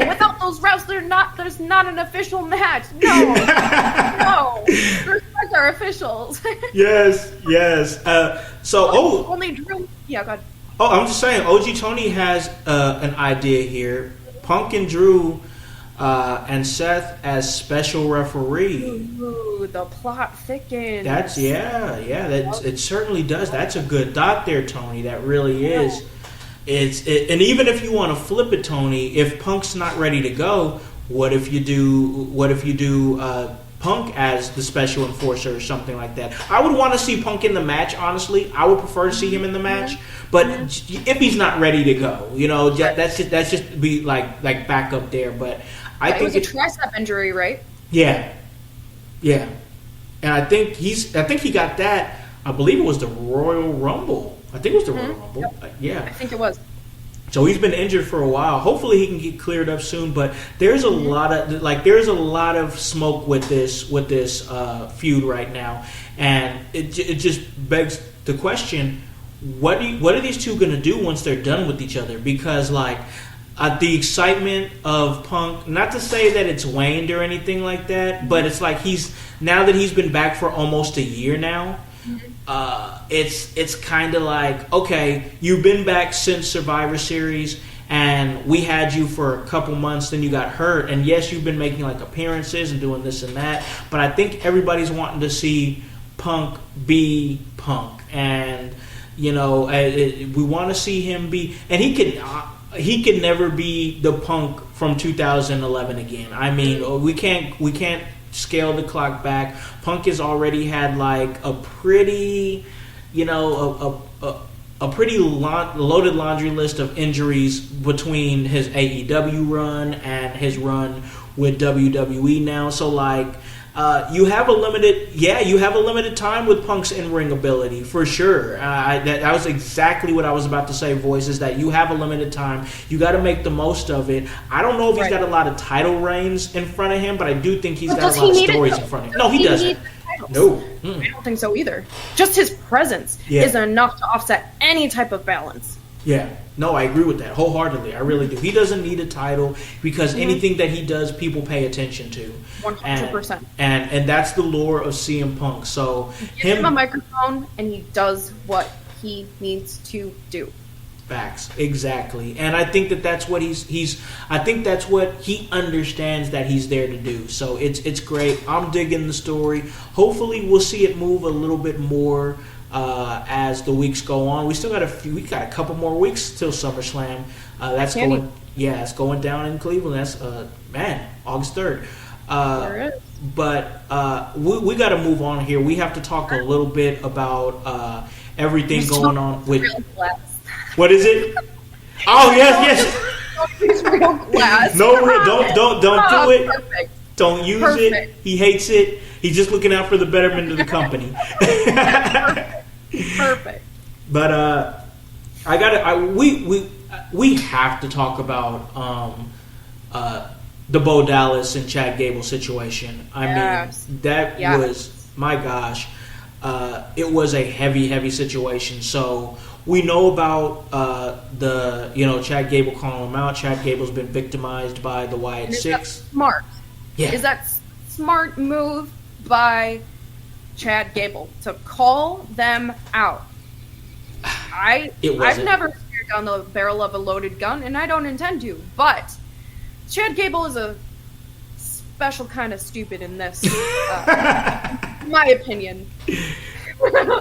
without those refs, there's not an official match. No. Respect our officials. Yes. Only Drew... Yeah, go ahead. Oh, I'm just saying, OG Tony has an idea here. Punk and Drew and Seth as special referee. Ooh, the plot thickens. It certainly does. That's a good thought there, Tony. That really is. And even if you want to flip it, Tony, if Punk's not ready to go, what if you do Punk as the special enforcer or something like that? I would want to see Punk in the match, honestly. I would prefer to see him in the match. But if he's not ready to go, you know, that's just be like back up there. But I think it was a tricep injury, right? Yeah. And I think he got that. I believe it was the Royal Rumble. Royal Rumble. Yep. Yeah. I think it was. So he's been injured for a while. Hopefully he can get cleared up soon. But there's a lot of smoke with this feud right now, and it just begs the question: what are these two going to do once they're done with each other? Because the excitement of Punk, not to say that it's waned or anything like that, but it's like now that he's been back for almost a year now. It's kind of like, okay, you've been back since Survivor Series, and we had you for a couple months, then you got hurt, and yes, you've been making like appearances and doing this and that, but I think everybody's wanting to see Punk be Punk, and we want to see him be, and he can never be the Punk from 2011 again. I mean, we can't scale the clock back. Punk has already had like a pretty, a pretty loaded laundry list of injuries between his AEW run and his run with WWE now. So like, you have a limited time with Punk's in-ring ability for sure. That was exactly what I was about to say. Voice is that you have a limited time. You got to make the most of it. I don't know if he's got a lot of title reigns in front of him, but I do think he's got a lot of stories in front of him. No, he doesn't. No, I don't think so either. Just his presence is enough to offset any type of balance. Yeah, no, I agree with that wholeheartedly. I really do. He doesn't need a title because anything that he does, people pay attention to. 100%. And that's the lure of CM Punk. So give him a microphone, and he does what he needs to do. Facts, exactly. And I think that's what I think that's what he understands that he's there to do. So it's great. I'm digging the story. Hopefully, we'll see it move a little bit more. As the weeks go on, we got a couple more weeks till SummerSlam. It's going down in Cleveland. That's August 3rd. But we got to move on here. We have to talk a little bit about everything going on with. What is it? Oh yes. Real glass. Don't do it. Perfect. Don't use it. He hates it. He's just looking out for the betterment of the company. Perfect. But we have to talk about the Bo Dallas and Chad Gable situation. I mean, that was, my gosh, it was a heavy situation. So we know about Chad Gable calling him out. Chad Gable's been victimized by the Wyatt Six. Smart. Yeah. Is that smart move by Chad Gable to call them out? I've never stared down the barrel of a loaded gun, and I don't intend to. But Chad Gable is a special kind of stupid in this, my opinion.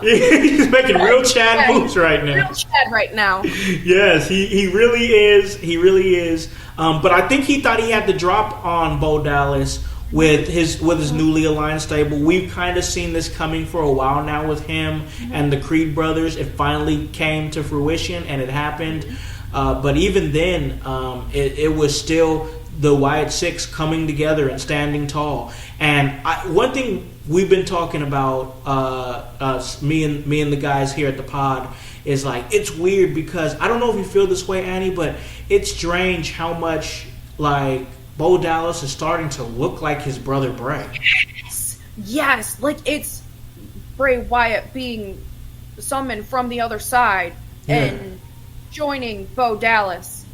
He's making real Chad moves right now. Real Chad right now. Yes, he really is. He really is. But I think he thought he had the drop on Bo Dallas with his newly aligned stable. We've kind of seen this coming for a while now with him and the Creed brothers. It finally came to fruition and it happened. But even then, it was still the Wyatt Six coming together and standing tall. And one thing we've been talking about, me and the guys here at the pod, is like, it's weird because I don't know if you feel this way, Annie, but it's strange how much like Bo Dallas is starting to look like his brother Bray. Yes, like it's Bray Wyatt being summoned from the other side and joining Bo Dallas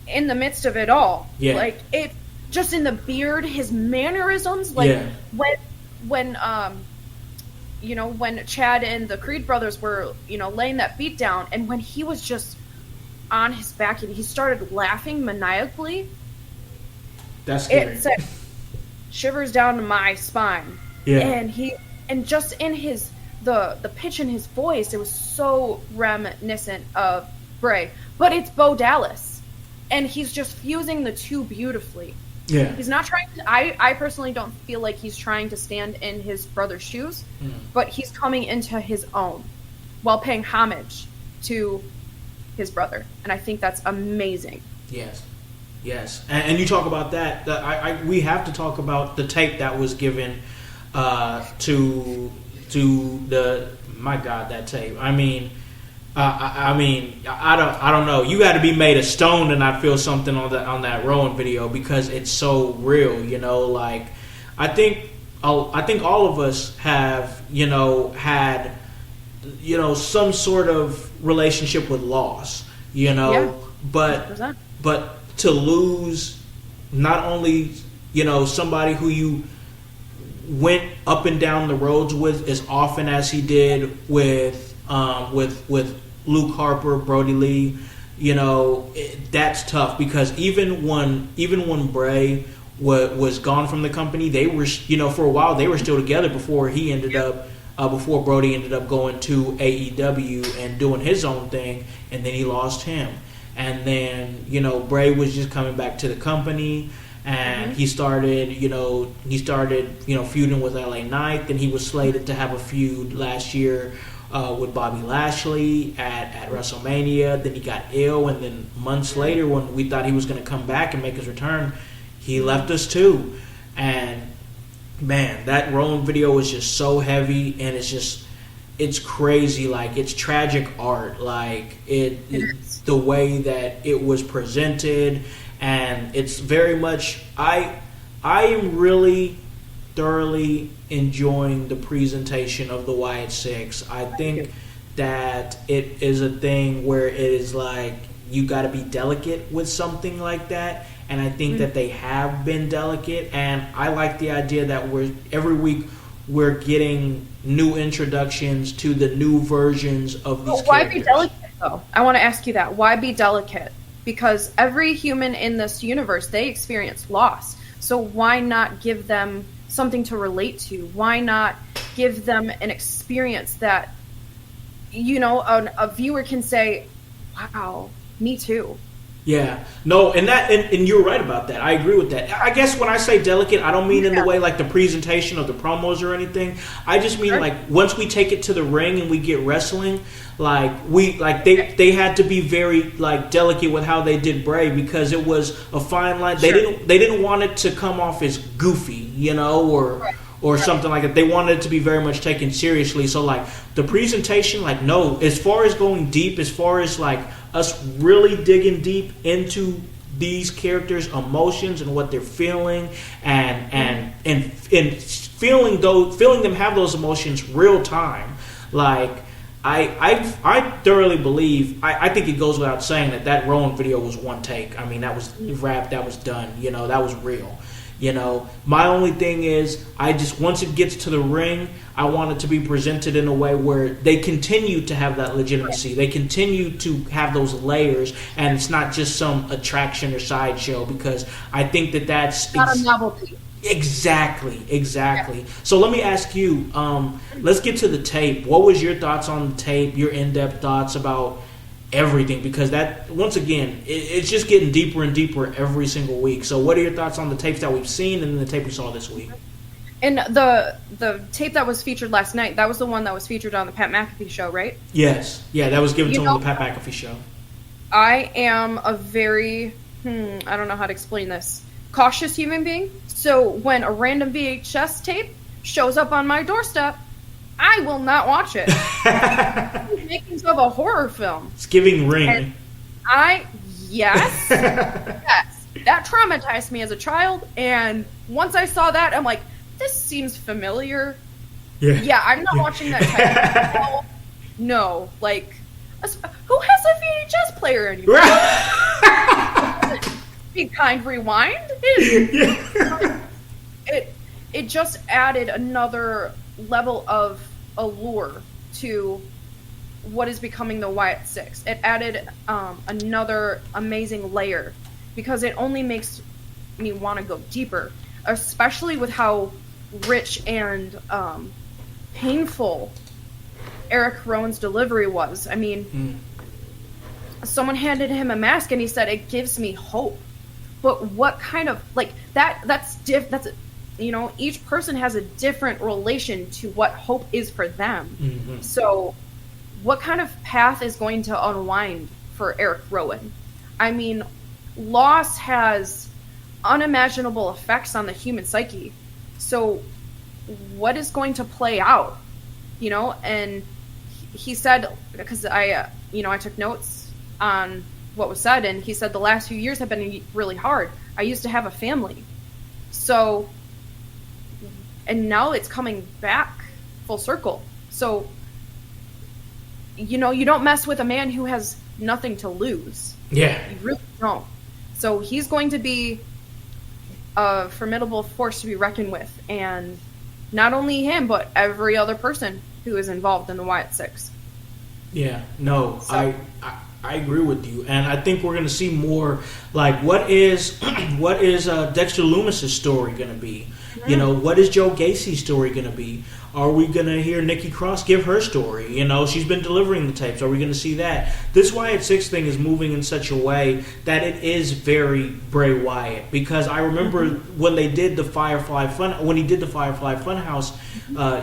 in the midst of it all. Yeah. Like it just in the beard, his mannerisms, like when Chad and the Creed brothers were, laying that beat down, and when he was just on his back and he started laughing maniacally, that's scary. It sent shivers down my spine. Yeah. And just in his the pitch in his voice, it was so reminiscent of Bray. But it's Bo Dallas. And he's just fusing the two beautifully. Yeah. He's not trying to, I personally don't feel like he's trying to stand in his brother's shoes, but he's coming into his own while paying homage to his brother. And I think that's amazing. Yes. And you talk about that. We have to talk about the tape that was given to the, my God, that tape. I mean, I mean, I don't know. You got to be made of stone to not feel something on that Rowan video, because it's so real. You know, like I think all of us have, you know, had, you know, some sort of relationship with loss. You know, Yeah. but to lose not only, you know, somebody who you went up and down the roads with as often as he did with Luke Harper, Brody Lee, you know, that's tough, because even when Bray was gone from the company, they were, you know, for a while they were still together before he ended up before Brody ended up going to AEW and doing his own thing, and then he lost him, and then, you know, Bray was just coming back to the company. And he started feuding with LA Knight. Then he was slated to have a feud last year with Bobby Lashley at WrestleMania. Then he got ill, and then months later, when we thought he was going to come back and make his return, he left us too. And man, that Rowan video was just so heavy, and it's crazy. Like, it's tragic art. Like it's the way that it was presented. And it's very much, I am really thoroughly enjoying the presentation of the Wyatt Six. I think that it is a thing where it is like, you got to be delicate with something like that, and I think that they have been delicate. And I like the idea that every week we're getting new introductions to the new versions of these characters. Why be delicate, though? I want to ask you that. Why be delicate? Because every human in this universe, they experience loss. So why not give them something to relate to? Why not give them an experience that, you know, a viewer can say, wow, me too. Yeah, no, and you're right about that. I agree with that. I guess when I say delicate, I don't mean in the way like the presentation of the promos or anything. I just mean like once we take it to the ring and we get wrestling, they had to be very like delicate with how they did Bray, because it was a fine line. They didn't want it to come off as goofy, you know, or something like that. They wanted it to be very much taken seriously. So like the presentation, like, no, as far as going deep, as far as like us really digging deep into these characters' emotions and what they're feeling, and feeling them have those emotions real time. Like I thoroughly believe, I think it goes without saying that Rowan video was one take. I mean, that was wrapped, that was done. You know, that was real. You know, my only thing is, once it gets to the ring, I want it to be presented in a way where they continue to have that legitimacy. They continue to have those layers, and it's not just some attraction or sideshow, because I think that's not a novelty. Exactly. Yeah. So let me ask you, let's get to the tape. What was your thoughts on the tape, your in-depth thoughts about everything? Because that, once again, it's just getting deeper and deeper every single week. So what are your thoughts on the tapes that we've seen and then the tape we saw this week? And the tape that was featured last night, that was the one that was featured on the Pat McAfee show, right? Yes. Yeah, that was given to him on the Pat McAfee show. I am a very, I don't know how to explain this, cautious human being. So when a random VHS tape shows up on my doorstep, I will not watch it. It's makings of a horror film. It's giving Ring. And yes, that traumatized me as a child. And once I saw that, I'm like, this seems familiar. Yeah, I'm not watching that type of No, like, who has a VHS player anymore? Be kind, rewind. It just added another level of allure to what is becoming the Wyatt Six. It added another amazing layer, because it only makes me want to go deeper, especially with how rich and painful Eric Rowan's delivery was. I mean, someone handed him a mask and he said, "It gives me hope." But what kind of, like, that's you know, each person has a different relation to what hope is for them. Mm-hmm. So what kind of path is going to unwind for Eric Rowan? I mean, loss has unimaginable effects on the human psyche. So what is going to play out? You know, and he said, because I I took notes on what was said, and he said the last few years have been really hard. I used to have a family. So, and now it's coming back full circle. So, you don't mess with a man who has nothing to lose. Yeah. You really don't. So he's going to be a formidable force to be reckoned with. And not only him, but every other person who is involved in the Wyatt Six. Yeah, no, So- I agree with you, and I think we're going to see more. Like, what is Dexter Loomis's story going to be? What is Joe Gacy's story going to be? Are we going to hear Nikki Cross give her story? She's been delivering the tapes. Are we going to see that? This Wyatt Six thing is moving in such a way that it is very Bray Wyatt. Because I remember when they did the Firefly Funhouse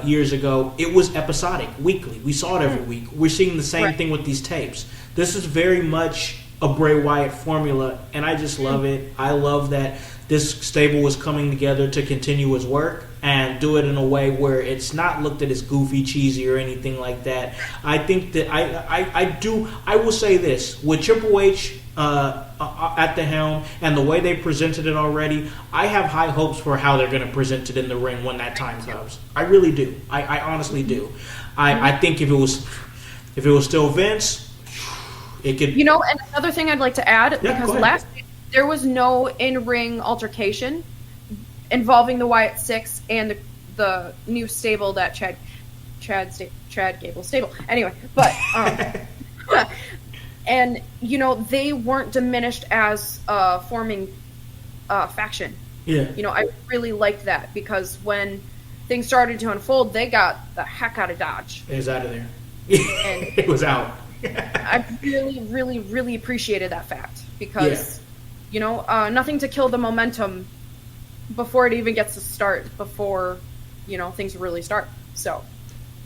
years ago, it was episodic, weekly. We saw it every week. We're seeing the same thing with these tapes. This is very much a Bray Wyatt formula, and I just love it. I love that this stable is coming together to continue his work and do it in a way where it's not looked at as goofy, cheesy, or anything like that. I think that I will say this, with Triple H at the helm and the way they presented it already, I have high hopes for how they're going to present it in the ring when that time comes. I really do. I honestly do. I think if it was still Vince, it could. And another thing I'd like to add, because go ahead. last week there was no in-ring altercation involving the Wyatt Six and the new stable that Chad Gable stable. Anyway, but and they weren't diminished as forming faction. Yeah. I really liked that, because when things started to unfold, they got the heck out of Dodge. It was out of there. And It was out. I really, really, really appreciated that fact, because, nothing to kill the momentum before it even gets to start, before, things really start. So.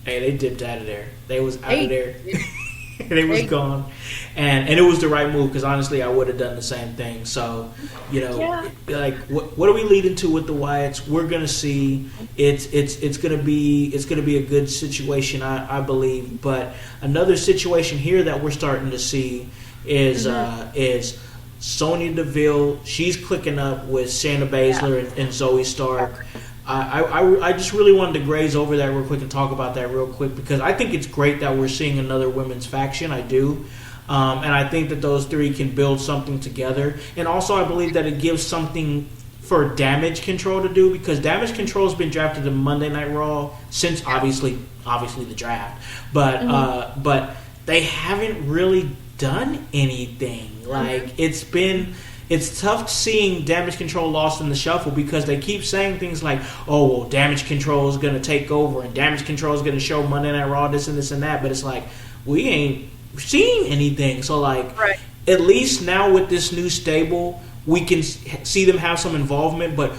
Hey, they dipped out of there. They was out of there. They was gone. And it was the right move, because honestly, I would have done the same thing. So, like, what are we leading to with the Wyatts? We're gonna see. It's gonna be a good situation, I believe. But another situation here that we're starting to see is Sonya Deville. She's clicking up with Shayna Baszler and Zoe Stark. I just really wanted to graze over that real quick and talk about that real quick, because I think it's great that we're seeing another women's faction. I do. And I think that those three can build something together. And also I believe that it gives something for Damage Control to do, because Damage Control has been drafted to Monday Night Raw since obviously the draft. But they haven't really done anything. Like, it's tough seeing Damage Control lost in the shuffle, because they keep saying things like, oh, well, Damage Control is going to take over and Damage Control is going to show Monday Night Raw this and this and that. But it's like, we ain't seen anything. So, like, at least now with this new stable, we can see them have some involvement. But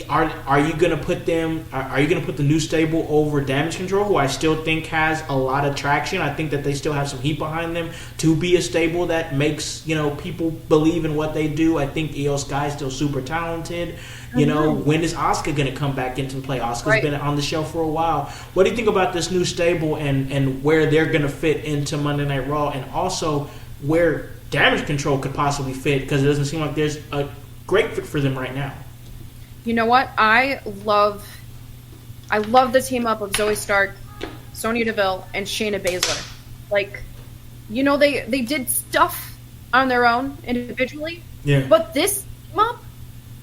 are you going to put them? Are you going to put the new stable over Damage Control, who I still think has a lot of traction? I think that they still have some heat behind them to be a stable that makes people believe in what they do. I think Io Sky is still super talented. When is Asuka going to come back into play? Asuka's been on the show for a while. What do you think about this new stable and where they're going to fit into Monday Night Raw, and also where Damage Control could possibly fit? Because it doesn't seem like there's a great fit for them right now. You know what? I love the team up of Zoe Stark, Sonya Deville, and Shayna Baszler. Like, they did stuff on their own individually. Yeah. But this team up,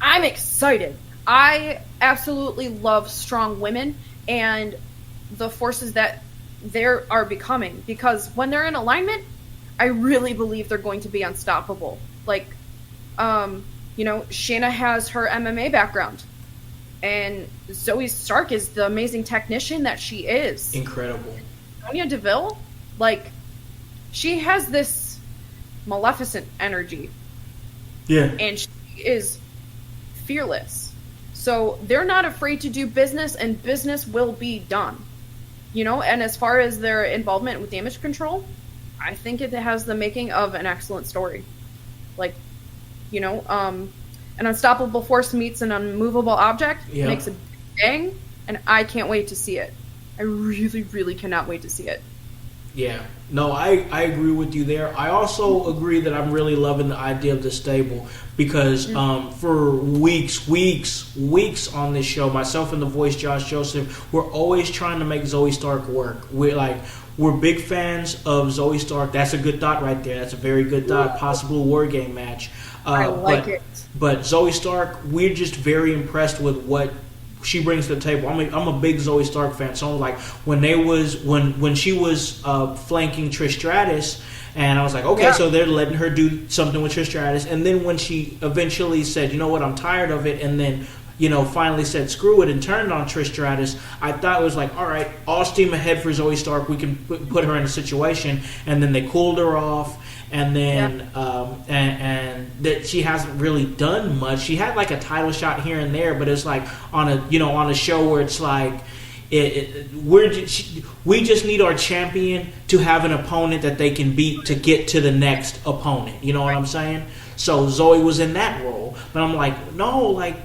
I'm excited. I absolutely love strong women and the forces that they are becoming, because when they're in alignment, I really believe they're going to be unstoppable. Like, Shayna has her MMA background, and Zoe Stark is the amazing technician that she is. Incredible. Sonya Deville, like, she has this Maleficent energy. Yeah. And she is fearless. So they're not afraid to do business, and business will be done. And as far as their involvement with Damage Control, I think it has the making of an excellent story. Like, an unstoppable force meets an unmovable object, makes a bang, and I can't wait to see it. I really, really cannot wait to see it. Yeah. No, I agree with you there. I also agree that I'm really loving the idea of the stable because for weeks on this show, myself and the voice Josh Joseph, we're always trying to make Zoe Stark work. We're big fans of Zoe Stark. That's a good thought right there. That's a very good thought. Possible War Game match. I like it. But Zoe Stark, we're just very impressed with what she brings to the table. I'm a big Zoe Stark fan. So like when she was flanking Trish Stratus, and I was like, okay, so they're letting her do something with Trish Stratus. And then when she eventually said, you know what, I'm tired of it, and then finally said screw it and turned on Trish Stratus, I thought it was like, all right, all steam ahead for Zoe Stark. We can put her in a situation, and then they cooled her off. And then, and that she hasn't really done much. She had like a title shot here and there, but it's like on a show where it's like, we just need our champion to have an opponent that they can beat to get to the next opponent. You know what I'm saying? So Zoe was in that role, but I'm like, no, like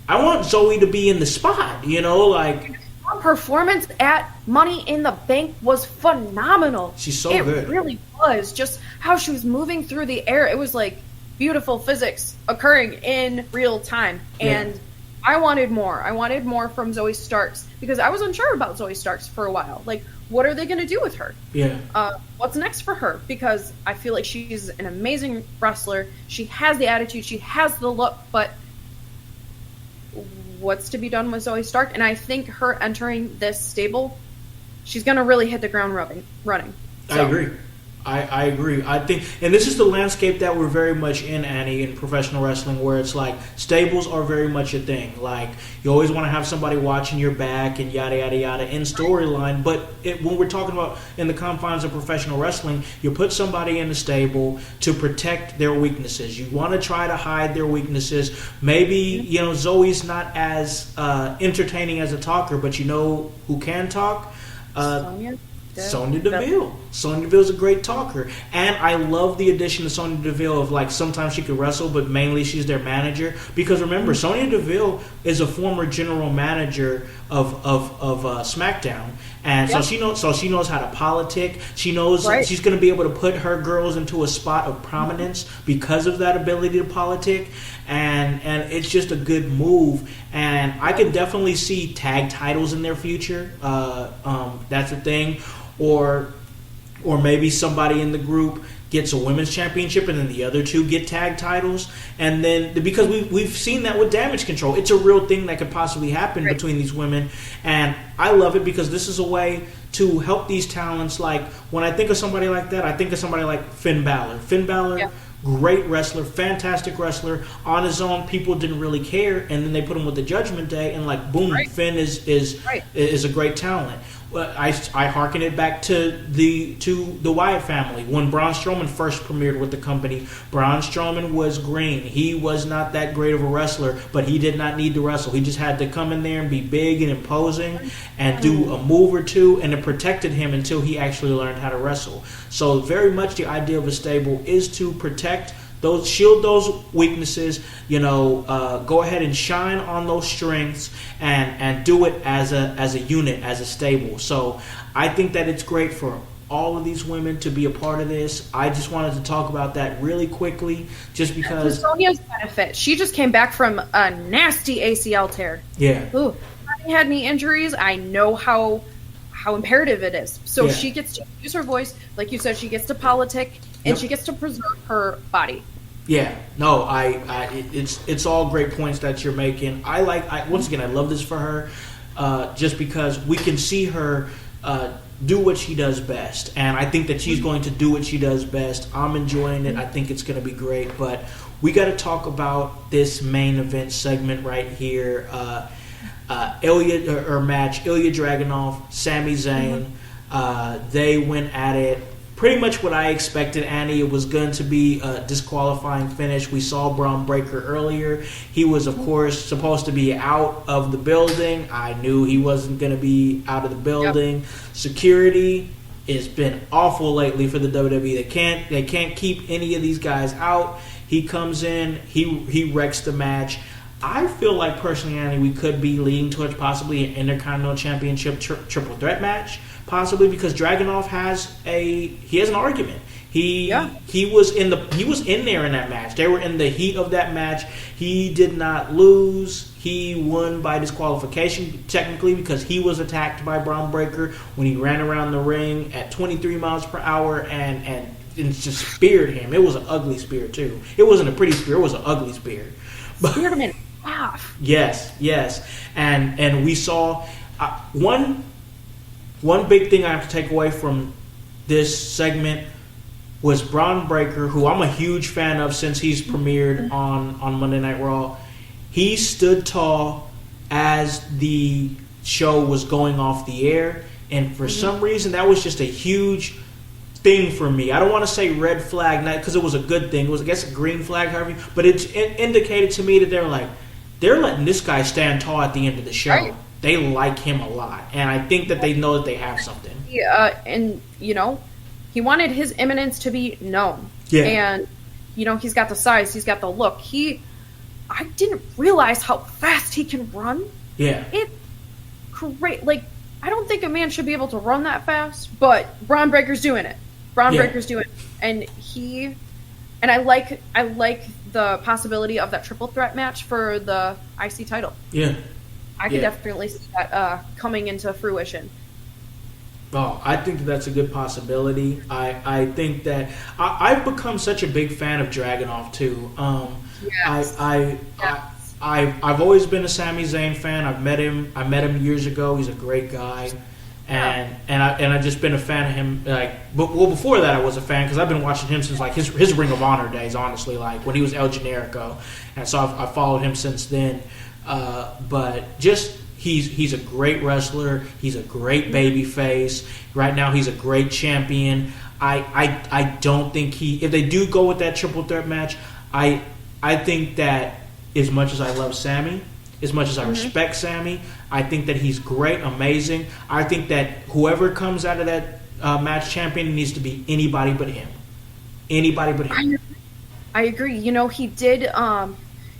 I want Zoe to be in the spot. Her performance at Money in the Bank was phenomenal. She's so good. It really was. Just how she was moving through the air. It was like beautiful physics occurring in real time. And I wanted more. I wanted more from Zoe Starks because I was unsure about Zoe Starks for a while. Like, what are they going to do with her? Yeah. What's next for her? Because I feel like she's an amazing wrestler. She has the attitude. She has the look. But what's to be done with Zoe Stark? And I think her entering this stable, she's going to really hit the ground running. So. I agree. I agree. I think, and this is the landscape that we're very much in, Annie, in professional wrestling, where it's like stables are very much a thing. Like you always want to have somebody watching your back and yada yada yada in storyline. But when we're talking about in the confines of professional wrestling, you put somebody in the stable to protect their weaknesses. You want to try to hide their weaknesses. Maybe Zoe's not as entertaining as a talker, but you know who can talk? Sonya Deville. Sonya Deville's a great talker. And I love the addition of Sonya Deville of like sometimes she could wrestle, but mainly she's their manager. Because remember, Sonya Deville is a former general manager of SmackDown. And so she knows how to politic. She knows she's going to be able to put her girls into a spot of prominence because of that ability to politic. And it's just a good move. And I can definitely see tag titles in their future. That's a thing. Or maybe somebody in the group gets a women's championship and then the other two get tag titles. And then, because we've seen that with Damage Control. It's a real thing that could possibly happen between these women. And I love it because this is a way to help these talents. Like, when I think of somebody like that, I think of somebody like Finn Balor. Finn Balor, great wrestler, fantastic wrestler. On his own, people didn't really care. And then they put him with the Judgment Day and like, boom, Finn is a great talent. I hearken it back to the Wyatt family. When Braun Strowman first premiered with the company, Braun Strowman was green. He was not that great of a wrestler, but he did not need to wrestle. He just had to come in there and be big and imposing and do a move or two, and it protected him until he actually learned how to wrestle. So very much the idea of a stable is to protect those, shield those weaknesses, go ahead and shine on those strengths and do it as a unit, as a stable. So I think that it's great for all of these women to be a part of this. I just wanted to talk about that really quickly, just because. For Sonya's benefit, she just came back from a nasty ACL tear. Yeah. Ooh, having had knee injuries, I know how imperative it is. So she gets to use her voice, like you said, she gets to politic, and she gets to preserve her body. Yeah, no, it's all great points that you're making. Once again, I love this for her, just because we can see her do what she does best, and I think that she's going to do what she does best. I'm enjoying it. I think it's going to be great, but we got to talk about this main event segment right here. Ilya Dragunov, Sami Zayn. They went at it. Pretty much what I expected, Annie. It was going to be a disqualifying finish. We saw Braun Breaker earlier. He was, of course, supposed to be out of the building. I knew he wasn't going to be out of the building. Yep. Security has been awful lately for the WWE. They can't keep any of these guys out. He comes in. He wrecks the match. I feel like personally, Annie, we could be leading towards possibly an Intercontinental Championship triple threat match, possibly because Dragunov has an argument. He was in there in that match. They were in the heat of that match. He did not lose. He won by disqualification technically because he was attacked by Braun Breaker when he ran around the ring at 23 miles per hour and just speared him. It was an ugly spear too. It wasn't a pretty spear. It was an ugly spear. Speared him in half. Yes, and we saw one big thing I have to take away from this segment was Braun Breaker, who I'm a huge fan of since he's premiered on Monday Night Raw. He stood tall as the show was going off the air, and for some reason that was just a huge thing for me. I don't want to say red flag, not because it was a good thing. It was, I guess, a green flag, however, but it indicated to me that they're letting this guy stand tall at the end of the show. Right. They like him a lot, and I think that they know that they have something. Yeah, and he wanted his imminence to be known. Yeah. And, he's got the size, he's got the look. I didn't realize how fast he can run. Yeah. It's great. Like, I don't think a man should be able to run that fast, but Braun Breaker's doing it. Breaker's doing it. And I like the possibility of that triple threat match for the IC title. Yeah. I can definitely see that coming into fruition. Oh, I think that's a good possibility. I think that I've become such a big fan of Dragunov too. Yes. I've always been a Sami Zayn fan. I met him years ago. He's a great guy, and I've just been a fan of him. Before that, I was a fan because I've been watching him since his Ring of Honor days. Honestly, when he was El Generico, and so I followed him since then. But just. He's a great wrestler. He's a great baby face. Right now, he's a great champion. I don't think if they do go with that triple threat match, I think that as much as I love Sami, as much as I respect Sami, I think that he's great, amazing. I think that whoever comes out of that match champion needs to be anybody but him. Anybody but him. I agree.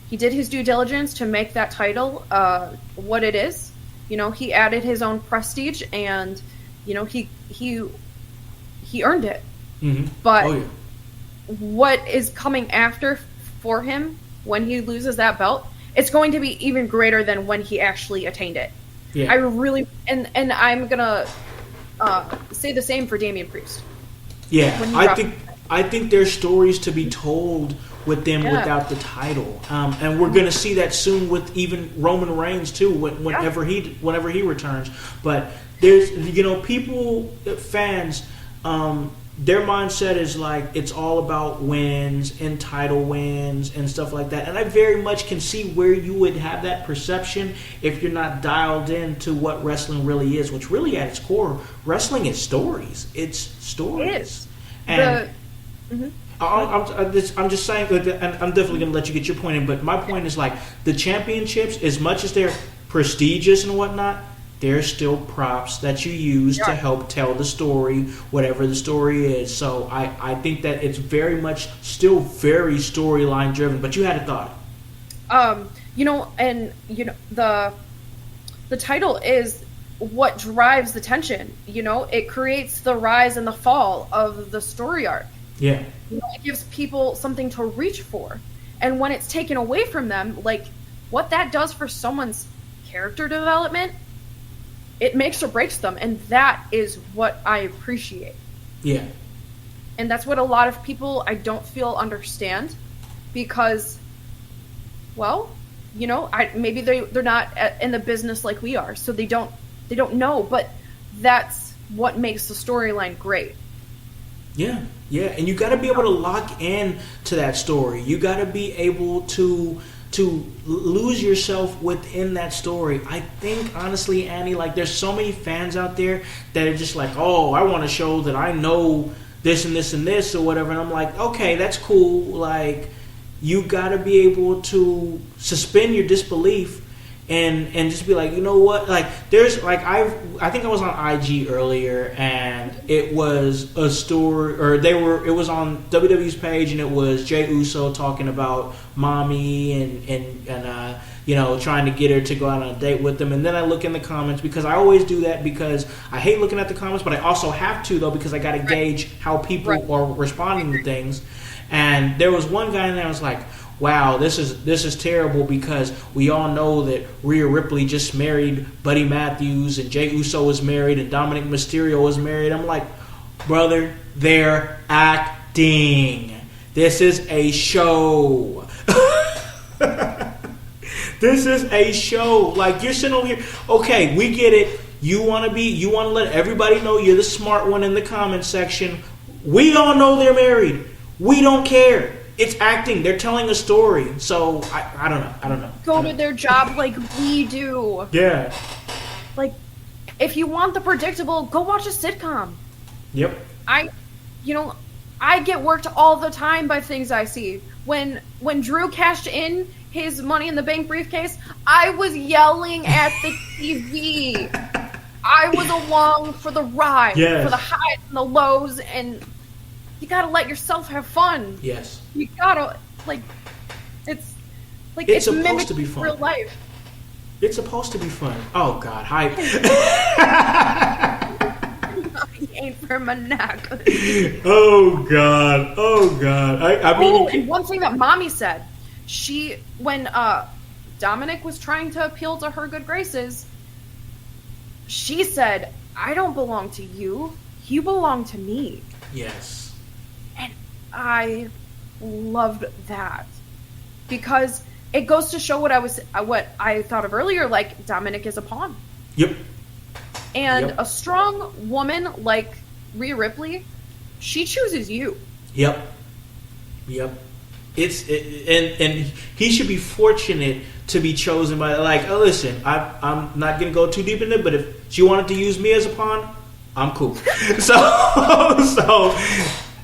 He did his due diligence to make that title what it is. He added his own prestige, and he earned it. Mm-hmm. But what is coming after for him when he loses that belt? It's going to be even greater than when he actually attained it. Yeah. I really and I'm gonna say the same for Damian Priest. Yeah, I think there's stories to be told with them without the title, and we're going to see that soon with even Roman Reigns too, whenever he returns. But there's fans, their mindset is it's all about wins and title wins and stuff like that. And I very much can see where you would have that perception if you're not dialed into what wrestling really is, which really at its core, wrestling is stories. It's stories. It is. And I'm just saying, and I'm definitely going to let you get your point in, but my point is the championships, as much as they're prestigious and whatnot, they're still props that you use to help tell the story, whatever the story is. So I think that it's very much still very storyline driven, but you had a thought. The title is what drives the tension. It creates the rise and the fall of the story arc. Yeah. It gives people something to reach for. And when it's taken away from them, what that does for someone's character development, it makes or breaks them. And that is what I appreciate. Yeah. And that's what a lot of people I don't feel understand because, maybe they're not in the business like we are, so they don't know, but that's what makes the storyline great. Yeah, and you got to be able to lock in to that story. You got to be able to lose yourself within that story. I think, honestly, Annie, there's so many fans out there that are just oh, I want to show that I know this and this and this or whatever. And I'm okay, that's cool. You got to be able to suspend your disbelief and just be like, you know what? Like, there's like I think I was on IG earlier, and it was a story, or it was on WWE's page, and it was Jey Uso talking about mommy and you know, trying to get her to go out on a date with them. And then I look in the comments, because I always do that, because I hate looking at the comments, but I also have to, though, because I got to gauge how people are responding to things. And there was one guy in there, I was like, wow, this is terrible, because we all know that Rhea Ripley just married Buddy Matthews, and Jey Uso was married, and Dominic Mysterio was married. I'm like, brother, they're acting. This is a show. This is a show. Like, you're sitting over here. Okay, we get it. You want to let everybody know you're the smart one in the comment section. We all know they're married. We don't care. It's acting. They're telling a story. So, I don't know. Go to their job like we do. Yeah. Like, if you want the predictable, go watch a sitcom. Yep. I get worked all the time by things I see. When Drew cashed in his Money in the Bank briefcase, I was yelling at the TV. I was along for the ride, for the highs and the lows, and you gotta let yourself have fun. Yes. You gotta, it's supposed to be fun. Real life. It's supposed to be fun. Oh God, hype. Ain't for my neck. Oh God. I mean, and one thing that Mommy said, when Dominic was trying to appeal to her good graces, she said, I don't belong to you. You belong to me. Yes. And I loved that, because it goes to show what I thought of earlier, like Dominic is a pawn. Yep. And a strong woman like Rhea Ripley, she chooses you. Yep. And he should be fortunate to be chosen by, like, oh, listen, I'm not gonna go too deep into it, but if she wanted to use me as a pawn, I'm cool. so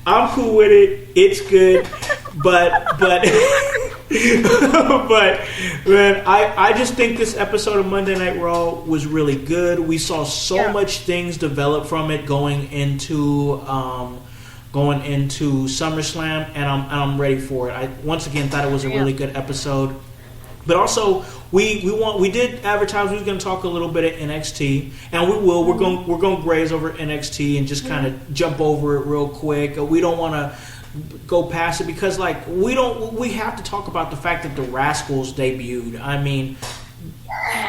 I'm cool with it. It's good, but man, I just think this episode of Monday Night Raw was really good. We saw so much things develop from it going into SummerSlam, and I'm ready for it. I once again thought it was a really good episode. But also, we did advertise we were going to talk a little bit of NXT, and we will. We're going to graze over NXT and just kind of jump over it real quick. We don't want to go past it, because like we have to talk about the fact that the Rascals debuted. I mean,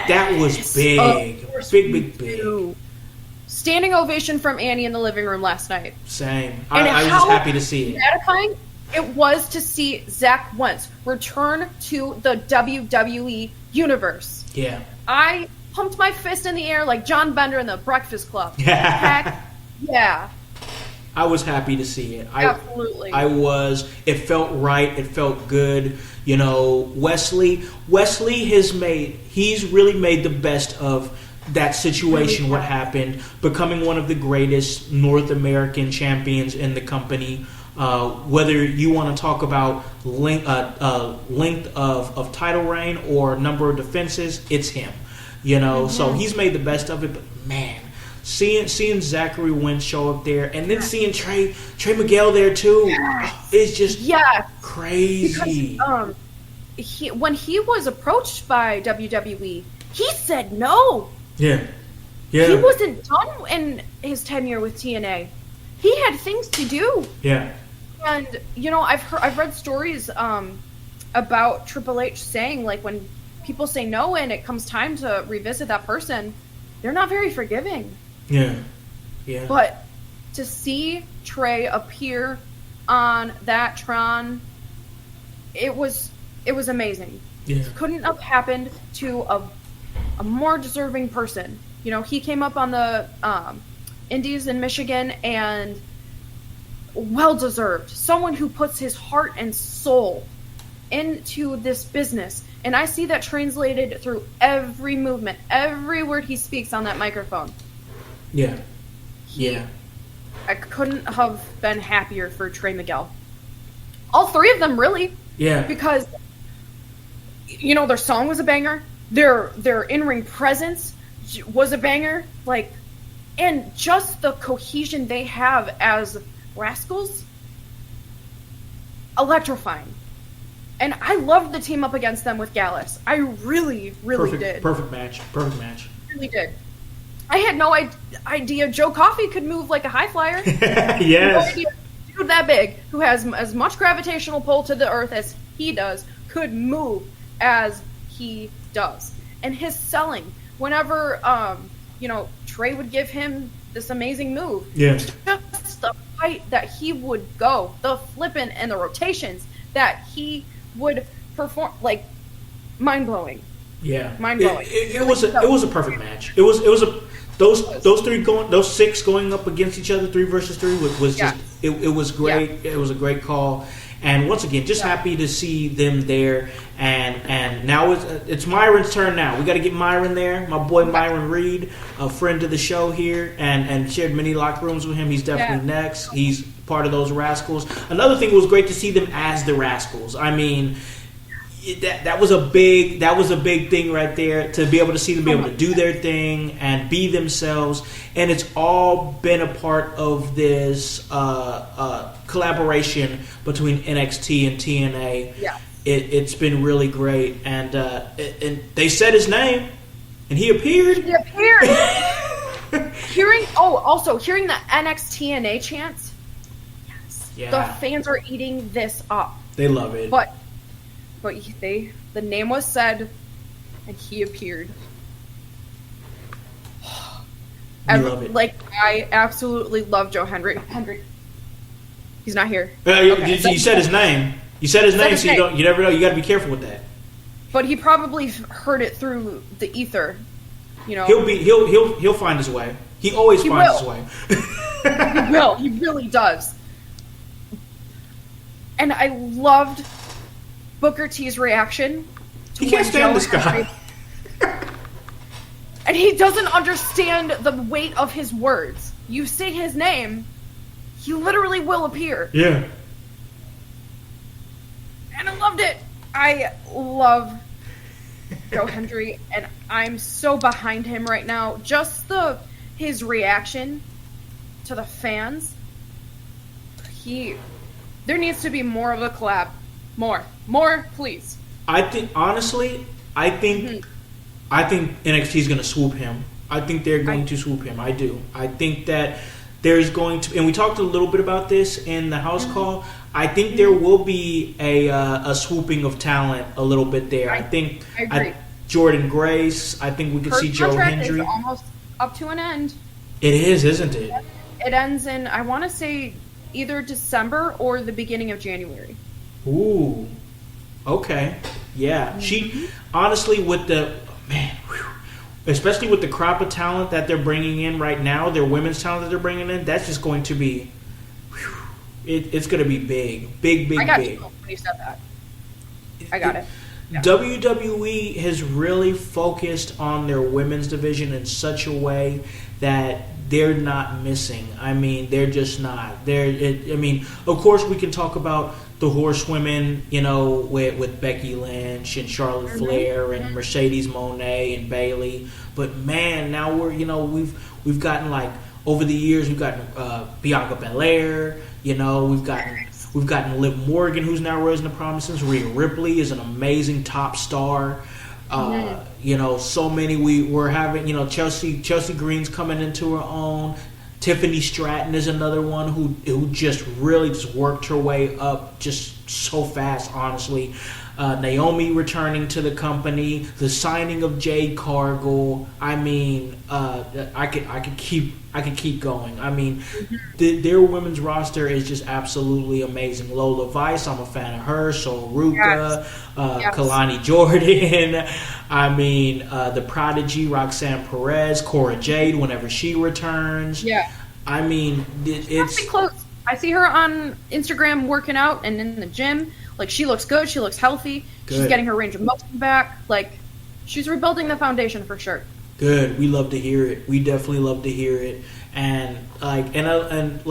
that was big. Big. Standing ovation from Annie in the living room last night. Same. I was just happy to see it. Gratifying it was to see Zach Wentz return to the WWE universe. Yeah. I pumped my fist in the air like John Bender in the Breakfast Club. Heck yeah. I was happy to see it. Absolutely. It felt right. It felt good. You know, Wesley he's really made the best of that situation, what happened, becoming one of the greatest North American champions in the company. Whether you want to talk about length of title reign or number of defenses, it's him. You know, so he's made the best of it. But man, seeing Zachary Wentz show up there, and then seeing Trey Miguel there too, it's just crazy. Because, when he was approached by WWE, he said no. Yeah. He wasn't done in his tenure with TNA. He had things to do. Yeah. And you know, I've read stories about Triple H saying, like, when people say no and it comes time to revisit that person, they're not very forgiving. Yeah. But to see Trey appear on that Tron, it was amazing. Yeah. It couldn't have happened to a more deserving person. You know, he came up on the Indies in Michigan, and well deserved. Someone who puts his heart and soul into this business. And I see that translated through every movement, every word he speaks on that microphone. Yeah. I couldn't have been happier for Trey Miguel. All three of them, really. Yeah. Because, you know, their song was a banger. their in-ring presence was a banger. Like, and just the cohesion they have as Rascals, electrifying. And I loved the team up against them with Gallus. I really, really did. Perfect match. Really did. I had no idea Joe Coffey could move like a high flyer. Yes. No idea a dude that big, who has as much gravitational pull to the earth as he does, could move as he does. And his selling, whenever Trey would give him this amazing move. Yeah. Just the fight that he would go, the flipping and the rotations that he would perform, like, mind blowing. Yeah. Mind blowing. It was a perfect match. Those six going up against each other, 3 versus 3 was just it was great. Yeah. It was a great call. And once again, just happy to see them there. And now it's Myron's turn now. We got to get Myron there. My boy Myron Reed, a friend of the show here, and shared many locker rooms with him. He's definitely next. He's part of those Rascals. Another thing, was great to see them as the Rascals. I mean, that was a big thing right there, to be able to see them be able to do their thing and be themselves. And it's all been a part of this collaboration between NXT and TNA. Yeah. It's been really great, and they said his name, and he appeared. hearing the NXT-TNA chants. Yes. Yeah. The fans are eating this up. They love it. But the name was said, and he appeared. I love it. Like, I absolutely love Joe Hendry. He's not here. You said his name. You said his name, so you never know. You got to be careful with that. But he probably heard it through the ether. You know, he'll find his way. He always finds his way. He will. He really does. And I loved Booker T's reaction. He can't stand this guy. And he doesn't understand the weight of his words. You say his name, he literally will appear. Yeah. And I loved it. I love Joe Hendry, and I'm so behind him right now. Just his reaction to the fans. There needs to be more of a collab. More, please. I think NXT is going to swoop him. I think they're going to swoop him. I do. I think that there's going to, and we talked a little bit about this in the house call. I think there will be a swooping of talent a little bit there. I agree. Jordan Grace. I think we could see Joe Hendry. Is almost up to an end. It is, isn't it? It ends in, I want to say, either December or the beginning of January. Ooh. Okay. Yeah. She honestly, with the especially with the crop of talent that they're bringing in right now, their women's talent that they're bringing in, that's just going to be. It's going to be big. I got you when you said that. I got it. Yeah. WWE has really focused on their women's division in such a way that they're not missing. I mean, they're just not. Of course, we can talk about the horsewomen, with Becky Lynch and Charlotte Flair and Mercedes Moné and Bayley. But man, now we've gotten, like, over the years we've gotten Bianca Belair. We've gotten Liv Morgan, who's now rising to prominence. Rhea Ripley is an amazing top star. So many we're having. Chelsea Green's coming into her own. Tiffany Stratton is another one who just really just worked her way up just so fast, honestly. Naomi returning to the company, the signing of Jade Cargill. I mean, I could keep going. I mean, their women's roster is just absolutely amazing. Lola Vice, I'm a fan of her. So Ruka, Kalani Jordan. I mean, the Prodigy, Roxanne Perez, Cora Jade, whenever she returns. Yeah. I mean, it's close. I see her on Instagram working out and in the gym. Like, she looks good. She looks healthy. Good. She's getting her range of motion back. Like, she's rebuilding the foundation for sure. Good. We love to hear it. We definitely love to hear it. And another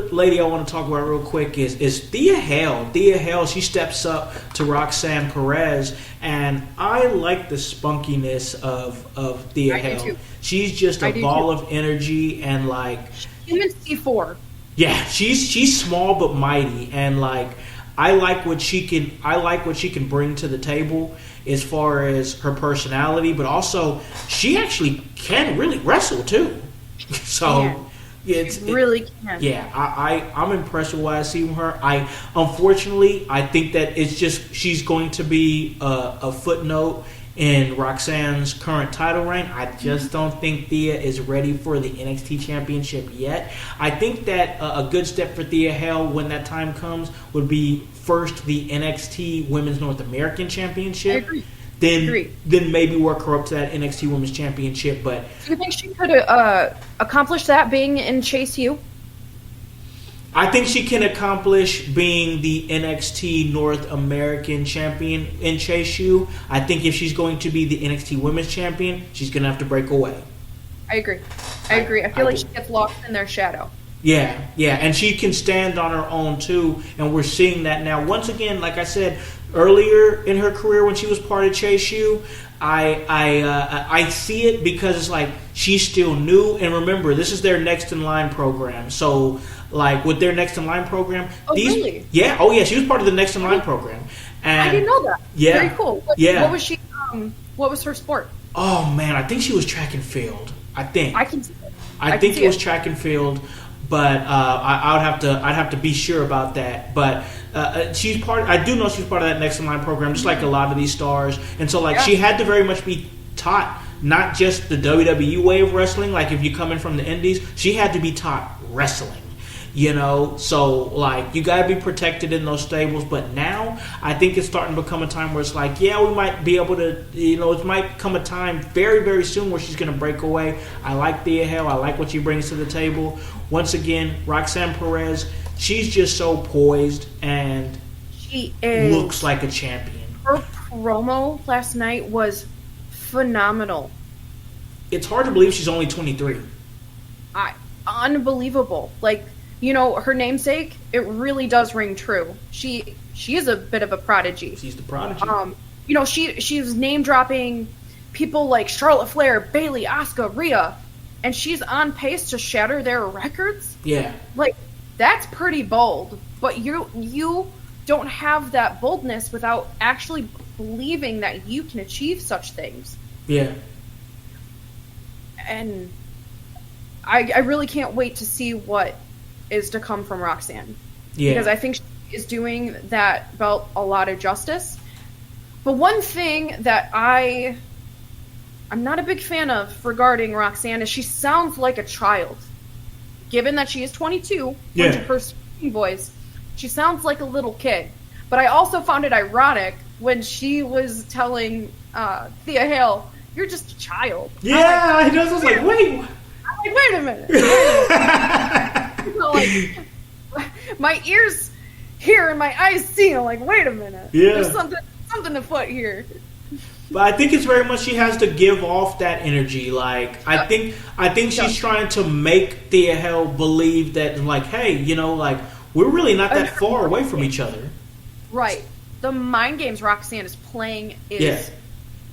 lady I want to talk about real quick is Thea Hale. Thea Hale, she steps up to Roxanne Perez, and I like the spunkiness of Thea Hale. She's just a ball of energy, and like human C4. Yeah, she's small but mighty, and like I like what she can bring to the table as far as her personality, but also she actually can really wrestle too. So it's really can. Yeah, I'm impressed with what I see from her. Unfortunately I think that it's just she's going to be a footnote in Roxanne's current title reign. I just don't think Thea is ready for the NXT Championship yet. I think that a good step for Thea Hale when that time comes would be first the NXT Women's North American Championship. I agree. Then maybe work her up to that NXT Women's Championship. But do you think she could accomplish that being in Chase U? I think she can accomplish being the NXT North American champion in Chase U. I think if she's going to be the NXT Women's Champion, she's going to have to break away. I agree. I feel like she gets lost in their shadow. Yeah, and she can stand on her own too, and we're seeing that now. Once again, like I said earlier in her career when she was part of Chase U, I see it because it's like she's still new, and remember, this is their next in line program. So, like with their next in line program, really? Yeah, she was part of the next in line program. And I didn't know that. Yeah, very cool. What was she? What was her sport? Oh man, I think she was track and field. I think I can see it. I think it was track and field. But I'd have to be sure about that. But she's part. I do know she's part of that next in line program, just like a lot of these stars. And so, like, she had to very much be taught not just the WWE way of wrestling. Like, if you come in from the Indies, she had to be taught wrestling. You know, so like you gotta be protected in those stables. But now I think it's starting to become a time where it's like, yeah, we might be able to, it might come a time very, very soon where she's gonna break away. I like Thea Hale. I like what she brings to the table. Once again, Roxanne Perez, she's just so poised and she looks like a champion. Her promo last night was phenomenal. It's hard to believe she's only 23. Unbelievable. Like, her namesake, it really does ring true. She is a bit of a prodigy. She's the prodigy. She's name dropping people like Charlotte Flair, Bayley, Asuka, Rhea, and she's on pace to shatter their records. Yeah. Like, that's pretty bold. But you don't have that boldness without actually believing that you can achieve such things. Yeah. And I really can't wait to see what is to come from Roxanne. Yeah. Because I think she is doing that belt a lot of justice. But one thing that I'm not a big fan of regarding Roxanne is she sounds like a child. Given that she is 22, yeah, her speaking voice, she sounds like a little kid. But I also found it ironic when she was telling Thea Hale, "You're just a child." Yeah, I was like, wait. I'm like, wait a minute. Like, my ears hear and my eyes see. I'm like, wait a minute. Yeah. There's something afoot here. But I think it's very much she has to give off that energy. Like, I think she's trying to make Thea Hale believe that, like, hey, like, we're really not that far away from each other. Right. The mind games Roxanne is playing is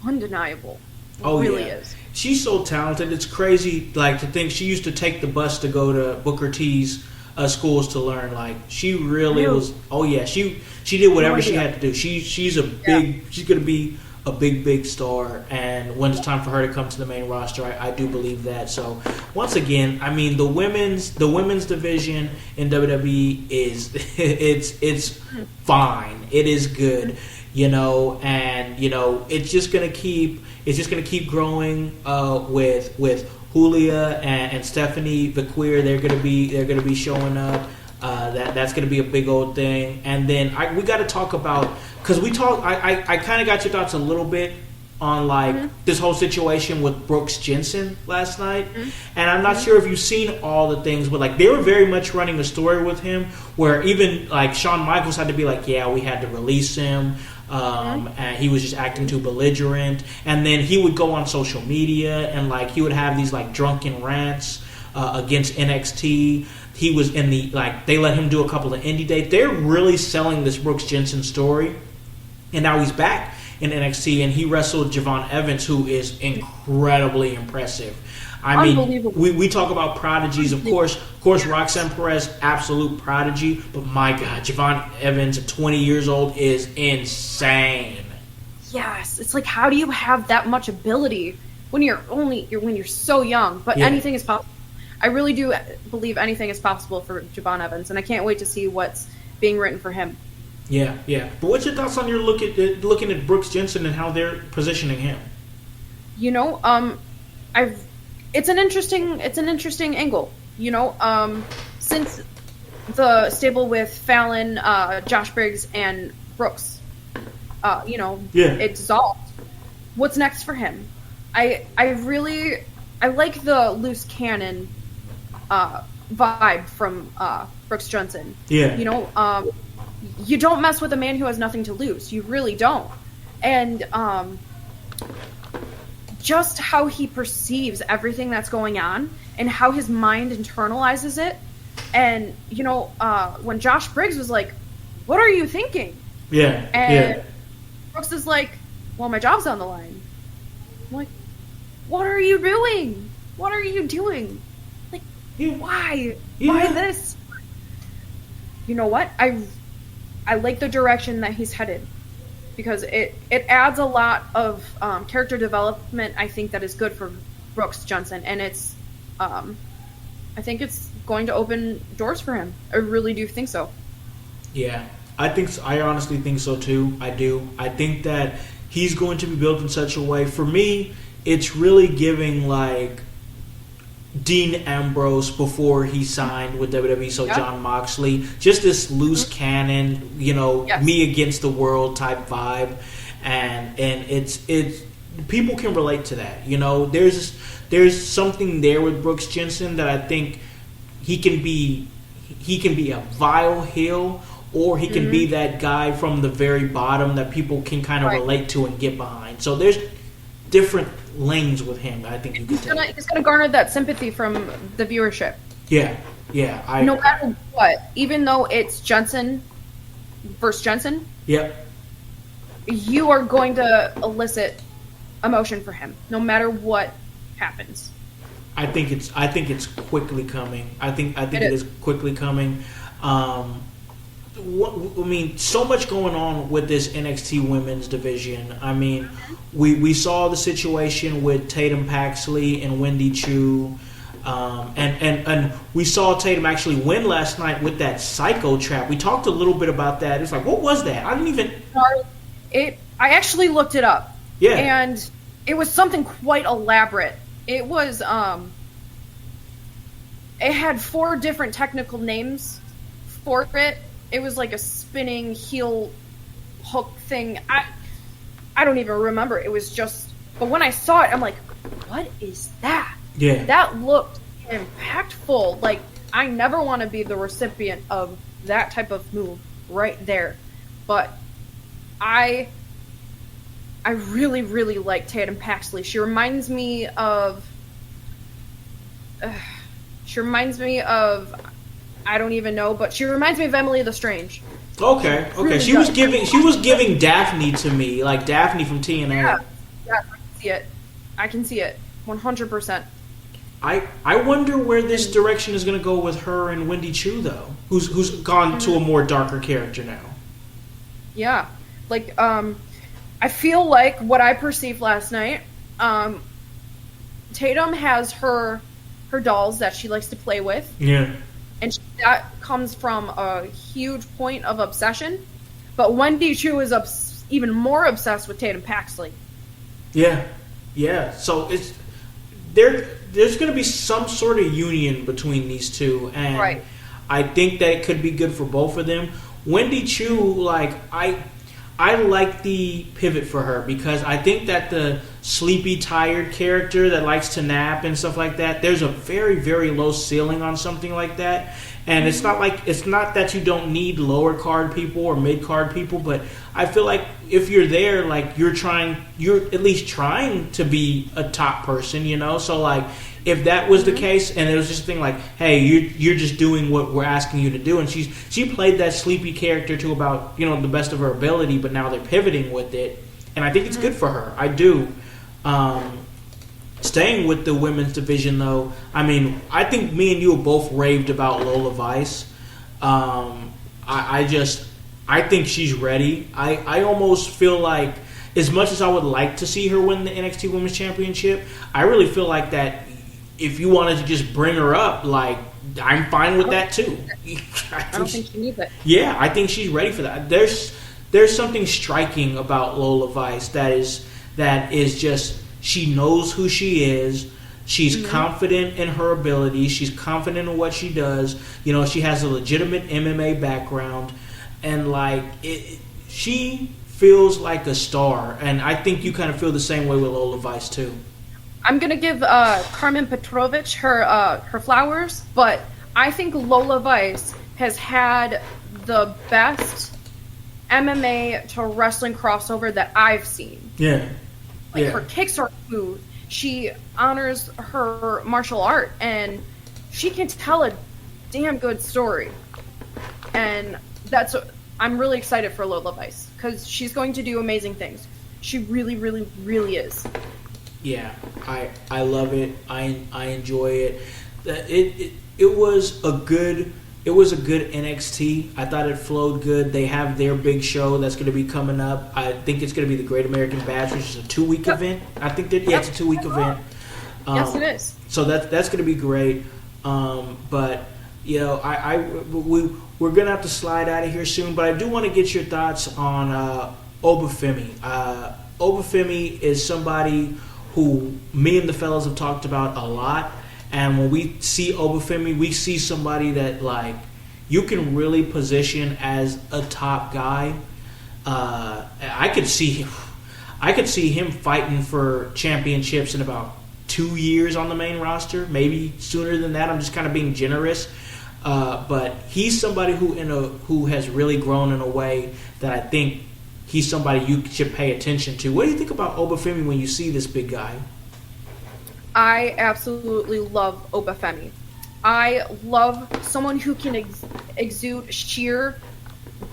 undeniable. Oh, it really is. She's so talented. It's crazy, like, to think she used to take the bus to go to Booker T's schools to learn. Like, she really was. Oh yeah, she did whatever she had to do. She's a big. She's gonna be a big star. And when it's time for her to come to the main roster, I do believe that. So once again, I mean, the women's division in WWE is it's fine. It is good. And it's just gonna keep growing with Julia and Stephanie Vaquer. They're gonna be showing up. That's gonna be a big old thing. And then we got to talk about, because I kind of got your thoughts a little bit on this whole situation with Brooks Jensen last night, and I'm not sure if you've seen all the things, but they were very much running a story with him where even Shawn Michaels had to be like, yeah, we had to release him. and he was just acting too belligerent. And then he would go on social media and like he would have these like drunken rants against NXT. He was in the like they let him do a couple of indie dates. They're really selling this Brooks Jensen story, and now he's back in NXT and he wrestled Javon Evans, who is incredibly impressive. I mean, we talk about prodigies, of course, Roxanne Perez, absolute prodigy, but my God, Javon Evans at 20 years old is insane. Yes, it's like, how do you have that much ability when you're so young? But anything is possible. I really do believe anything is possible for Javon Evans, and I can't wait to see what's being written for him. Yeah. But what's your thoughts on your looking at Brooks Jensen and how they're positioning him? You know, it's an interesting angle. You know, since the stable with Fallon, Josh Briggs, and Brooks, it dissolved. What's next for him? I like the loose cannon vibe from Brooks Jensen. Yeah. You know, you don't mess with a man who has nothing to lose. You really don't. And just how he perceives everything that's going on and how his mind internalizes it. And, you know, when Josh Briggs was like, what are you thinking? Yeah. And Brooks is like, well, my job's on the line. I'm like, what are you doing? What are you doing? Like, why? Yeah. Why this? You know what? I like the direction that he's headed, because it adds a lot of character development, I think, that is good for Brooks Jensen, and it's I think it's going to open doors for him. I really do think so. Yeah, I honestly think so too. I do. I think that he's going to be built in such a way. For me, it's really giving like Dean Ambrose before he signed with WWE, so Jon Moxley, just this loose cannon, you know, me against the world type vibe, and it's people can relate to that. You know, there's something there with Brooks Jensen that I think he can be a vile heel, or he can be that guy from the very bottom that people can kind of relate to and get behind. So there's different lanes with him. I think you could take. He's gonna garner that sympathy from the viewership. Yeah. No matter what, even though it's Jensen versus Jensen, you are going to elicit emotion for him, no matter what happens. I think it's quickly coming. I think it is quickly coming. So much going on with this NXT women's division. I mean, we saw the situation with Tatum Paxley and Wendy Chu, and we saw Tatum actually win last night with that psycho trap. We talked a little bit about that. It's like, what was that? I didn't even. I actually looked it up. Yeah, and it was something quite elaborate. It was it had 4 different technical names for it. It was like a spinning heel hook thing. I don't even remember. It was just... But when I saw it, I'm like, what is that? Yeah. That looked impactful. Like, I never want to be the recipient of that type of move right there. But I really, really like Tatum Paxley. She reminds me of... I don't even know, but she reminds me of Emily the Strange. Okay. Really she was giving Daphne to me, like Daphne from TNA. Yeah, I can see it. I can see it 100%. I wonder where this direction is going to go with her and Wendy Chu, though, who's gone to a more darker character now. Yeah, like I feel like what I perceived last night. Tatum has her dolls that she likes to play with. Yeah. And that comes from a huge point of obsession. But Wendy Chu is even more obsessed with Tatum Paxley. Yeah. So there's going to be some sort of union between these two, and I think that it could be good for both of them. Wendy Chu, like I like the pivot for her, because I think that the sleepy, tired character that likes to nap and stuff like that, there's a very, very low ceiling on something like that. And it's not that you don't need lower card people or mid card people, but I feel like if you're there, like you're at least trying to be a top person, you know. So like, if that was the case, and it was just a thing like, hey, you're just doing what we're asking you to do, and she played that sleepy character to about, you know, the best of her ability, but now they're pivoting with it, and I think it's good for her. I do. Staying with the women's division, though, I mean, I think me and you have both raved about Lola Vice. I think she's ready. I almost feel like, as much as I would like to see her win the NXT Women's Championship, I really feel like that if you wanted to just bring her up, like, I'm fine with that too. I don't think she needs it. Yeah, I think she's ready for that. There's something striking about Lola Vice that is just, she knows who she is. She's confident in her abilities. She's confident in what she does. You know, she has a legitimate MMA background, and like she feels like a star. And I think you kind of feel the same way with Lola Vice too. I'm gonna give Carmen Petrovich her flowers, but I think Lola Vice has had the best MMA to wrestling crossover that I've seen. Yeah. Like, her kicks are smooth. She honors her martial art, and she can tell a damn good story. And I'm really excited for Lola Vice, because she's going to do amazing things. She really, really, really is. Yeah, I love it. I enjoy it. It was a good NXT. I thought it flowed good. They have their big show that's going to be coming up. I think it's going to be the Great American Bash, which is a 2-week event. I think that it's a 2-week event. Yes, it is. So that's going to be great. But you know, we're going to have to slide out of here soon. But I do want to get your thoughts on Obafemi. Obafemi is somebody who me and the fellas have talked about a lot. And when we see Obafemi, we see somebody that, like, you can really position as a top guy. I could see him fighting for championships in about 2 years on the main roster, maybe sooner than that. I'm just kind of being generous. But he's somebody who has really grown in a way that I think he's somebody you should pay attention to. What do you think about Obafemi when you see this big guy? I absolutely love Obafemi. I love someone who can exude sheer,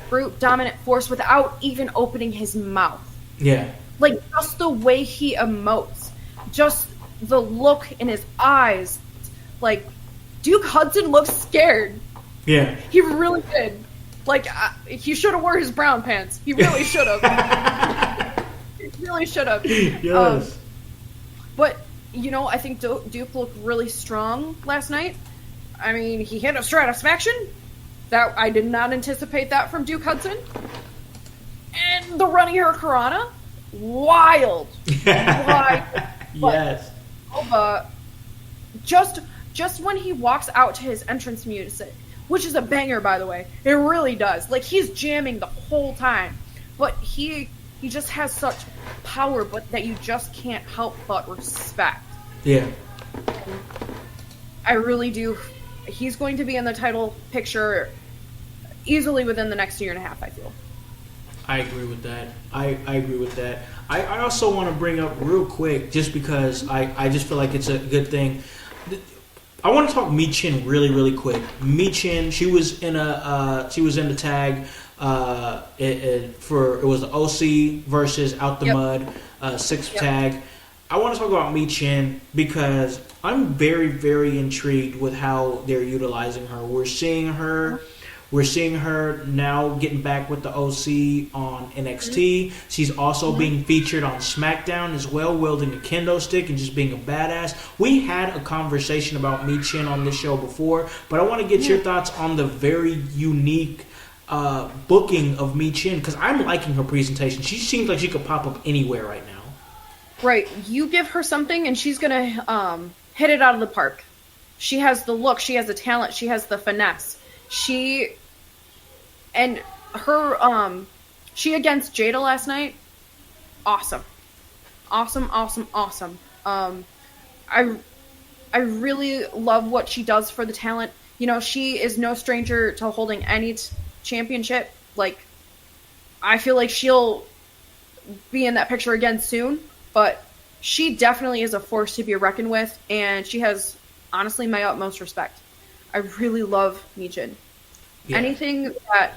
brute, dominant force without even opening his mouth. Yeah. Like, just the way he emotes. Just the look in his eyes. Like, Duke Hudson looks scared. Yeah. He really did. Like, he should have wore his brown pants. He really should have. He really should have. Yes. But, you know, I think Duke looked really strong last night. I mean, he hit a Stratisfaction. That I did not anticipate that from Duke Hudson. And the running Hurricanrana, wild. Yes. Oba, just when he walks out to his entrance music, which is a banger, by the way, it really does. Like, he's jamming the whole time, but he just has such power, but that you just can't help but respect. Yeah. I really do. He's going to be in the title picture easily within the next year and a half, I feel. I agree with that. I agree with that. I also want to bring up real quick, just because I just feel like it's a good thing. I want to talk Michin really, really quick. Michin, she was in the tag it was the OC versus Out the Mud, sixth tag. I want to talk about Michin because I'm very, very intrigued with how they're utilizing her. We're seeing her now getting back with the OC on NXT. She's also being featured on SmackDown as well, wielding a kendo stick and just being a badass. We had a conversation about Michin on this show before, but I want to get your thoughts on the very unique booking of Michin, because I'm liking her presentation. She seems like she could pop up anywhere right now. Right. You give her something and she's going to hit it out of the park. She has the look. She has the talent. She has the finesse. She against Jada last night, awesome. I really love what she does for the talent. You know, she is no stranger to holding any championship. Like, I feel like she'll be in that picture again soon, but she definitely is a force to be reckoned with, and she has, honestly, my utmost respect. I really love Michin. Yeah. Anything that...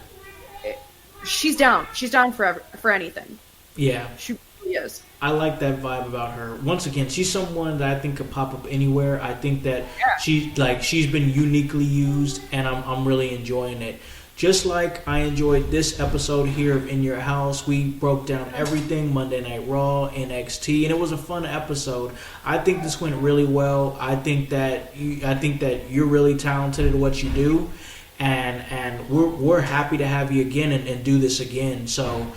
She's down. She's down for anything. Yeah. She really is. I like that vibe about her. Once again, she's someone that I think could pop up anywhere. I think that she's been uniquely used, and I'm really enjoying it. Just like I enjoyed this episode here of In Your House, we broke down everything, Monday Night Raw, NXT, and it was a fun episode. I think this went really well. I think that you're really talented at what you do, and we're happy to have you again and do this again. So.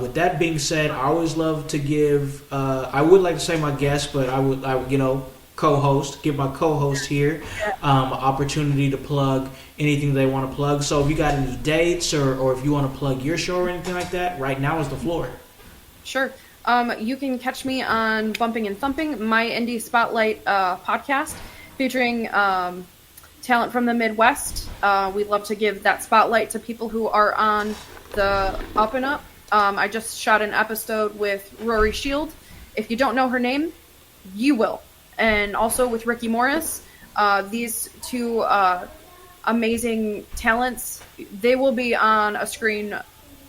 With that being said, I always love to give. I would like to say my guest, but I would co-host. Give my co-host here an opportunity to plug anything they want to plug. So if you got any dates or if you want to plug your show or anything like that, right now is the floor. Sure. You can catch me on Bumping and Thumping, my Indie Spotlight podcast, featuring talent from the Midwest. We'd love to give that spotlight to people who are on the up and up. I just shot an episode with Rory Shield. If you don't know her name, you will. And also with Ricky Morris. These two amazing talents, they will be on a screen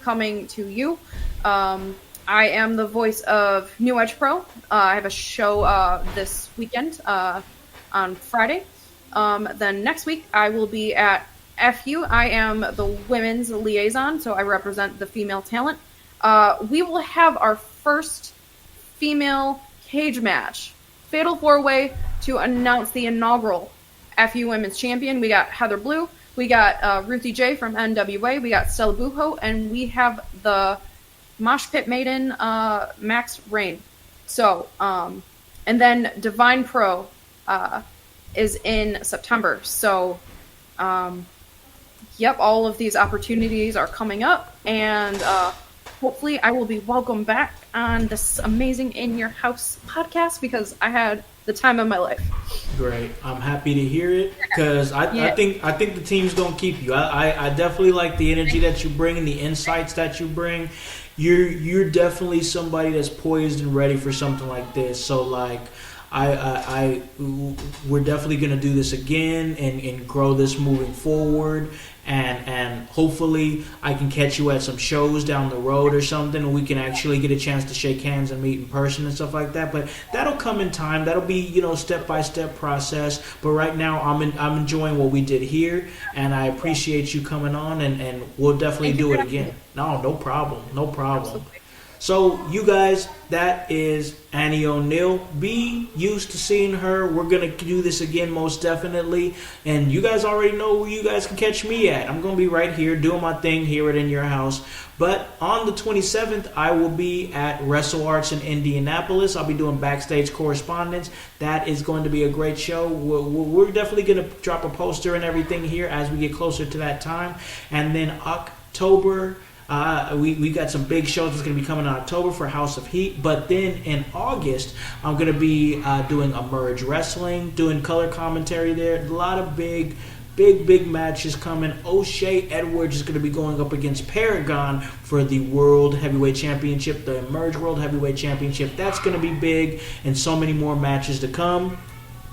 coming to you. I am the voice of New Edge Pro. I have a show this weekend on Friday. Then next week I will be at FU. I am the women's liaison, so I represent the female talent. We will have our first female cage match, Fatal 4-Way, to announce the inaugural FU Women's Champion. We got Heather Blue, we got Ruthie J from NWA, we got Stella Buho, and we have the Mosh Pit Maiden, Max Rain. So, and then Divine Pro is in September. So, yep, all of these opportunities are coming up, and hopefully I will be welcomed back on this amazing In Your House podcast because I had the time of my life. Great. I'm happy to hear it because I think the team's going to keep you. I definitely like the energy that you bring and the insights that you bring. You're definitely somebody that's poised and ready for something like this. So like we're definitely going to do this again and grow this moving forward. And hopefully I can catch you at some shows down the road or something, and we can actually get a chance to shake hands and meet in person and stuff like that. But that'll come in time. That'll be step-by-step process. But right now I'm enjoying what we did here, and I appreciate you coming on, and we'll definitely do it again. No problem. Absolutely. So, you guys, that is Annie O'Neil. Be used to seeing her. We're going to do this again, most definitely. And you guys already know where you guys can catch me at. I'm going to be right here doing my thing here at In Your House. But on the 27th, I will be at Wrestle Arts in Indianapolis. I'll be doing backstage correspondence. That is going to be a great show. We're definitely going to drop a poster and everything here as we get closer to that time. And then October... we got some big shows that's going to be coming in October for House of Heat. But then in August, I'm going to be doing Emerge Wrestling, doing color commentary there. A lot of big matches coming. O'Shea Edwards is going to be going up against Paragon for the World Heavyweight Championship, the Emerge World Heavyweight Championship. That's going to be big, and so many more matches to come.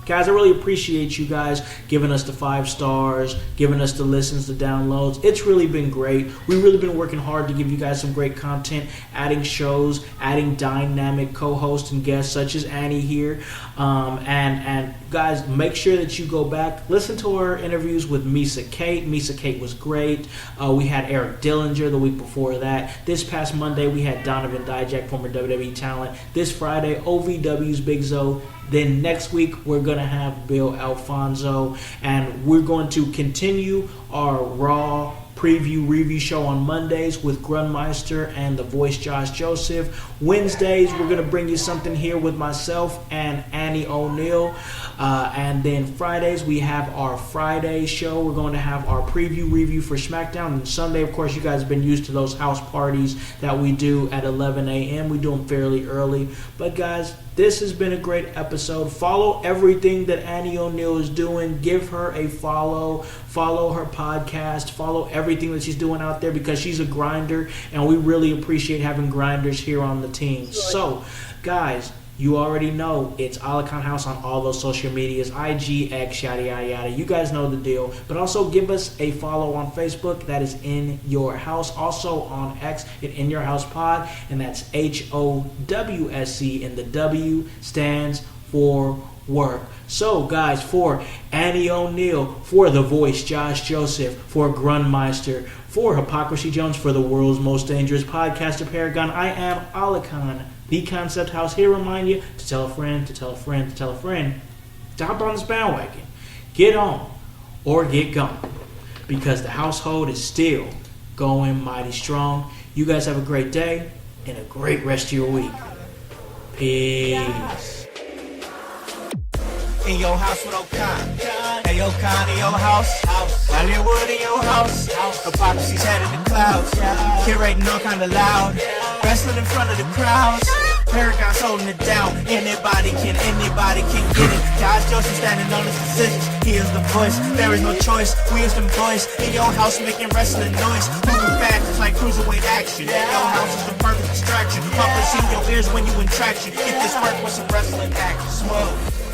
Guys, I really appreciate you guys giving us the 5 stars, giving us the listens, the downloads. It's really been great. We've really been working hard to give you guys some great content, adding shows, adding dynamic co-hosts and guests such as Annie here. And guys, make sure that you go back, listen to our interviews with Misa Kate. Misa Kate was great. We had Eric Dillinger the week before that. This past Monday, we had Donovan Dijak, former WWE talent. This Friday, OVW's Big Zo. Then next week, we're going to have Bill Alfonso, and we're going to continue our Raw preview review show on Mondays with Grunmeister and the voice Josh Joseph. Wednesdays, we're going to bring you something here with myself and Annie O'Neil. And then Fridays, we have our Friday show. We're going to have our preview review for SmackDown. And Sunday, of course, you guys have been used to those house parties that we do at 11 a.m. We do them fairly early. But guys, This has been a great episode. Follow everything that Annie O'Neil is doing. Give her a follow. Follow her podcast. Follow everything that she's doing out there because she's a grinder, and we really appreciate having grinders here on the team. So, guys, you already know it's Alakan House on all those social medias, IG, X, yada, yada, yada. You guys know the deal. But also give us a follow on Facebook. That is In Your House. Also on X, In Your House Pod. And that's HOWSC. And the W stands for work. So, guys, for Annie O'Neil, for The Voice, Josh Joseph, for Grunmeister, for Hypocrisy Jones, for the world's most dangerous podcaster paragon, I am Alakan, the Concept House, here to remind you to tell a friend, to tell a friend, to tell a friend, to hop on this bandwagon. Get on or get gone, because the household is still going mighty strong. You guys have a great day and a great rest of your week. Peace. In your house with O'Con. Hey, O'Con, in your house. Hollywood in your house. Hypocrisy's head in the clouds. Curating all kind of loud. Wrestling in front of the crowds. Paragon's holding it down. Anybody can get it. Josh Joseph standing on his decisions. He is the voice. There is no choice. We is them boys in your house making wrestling noise. Moving fast, it's like cruiserweight action. In your house is the perfect distraction. Pumpers in your ears when you in traction. Get this work with some wrestling action. Smoke.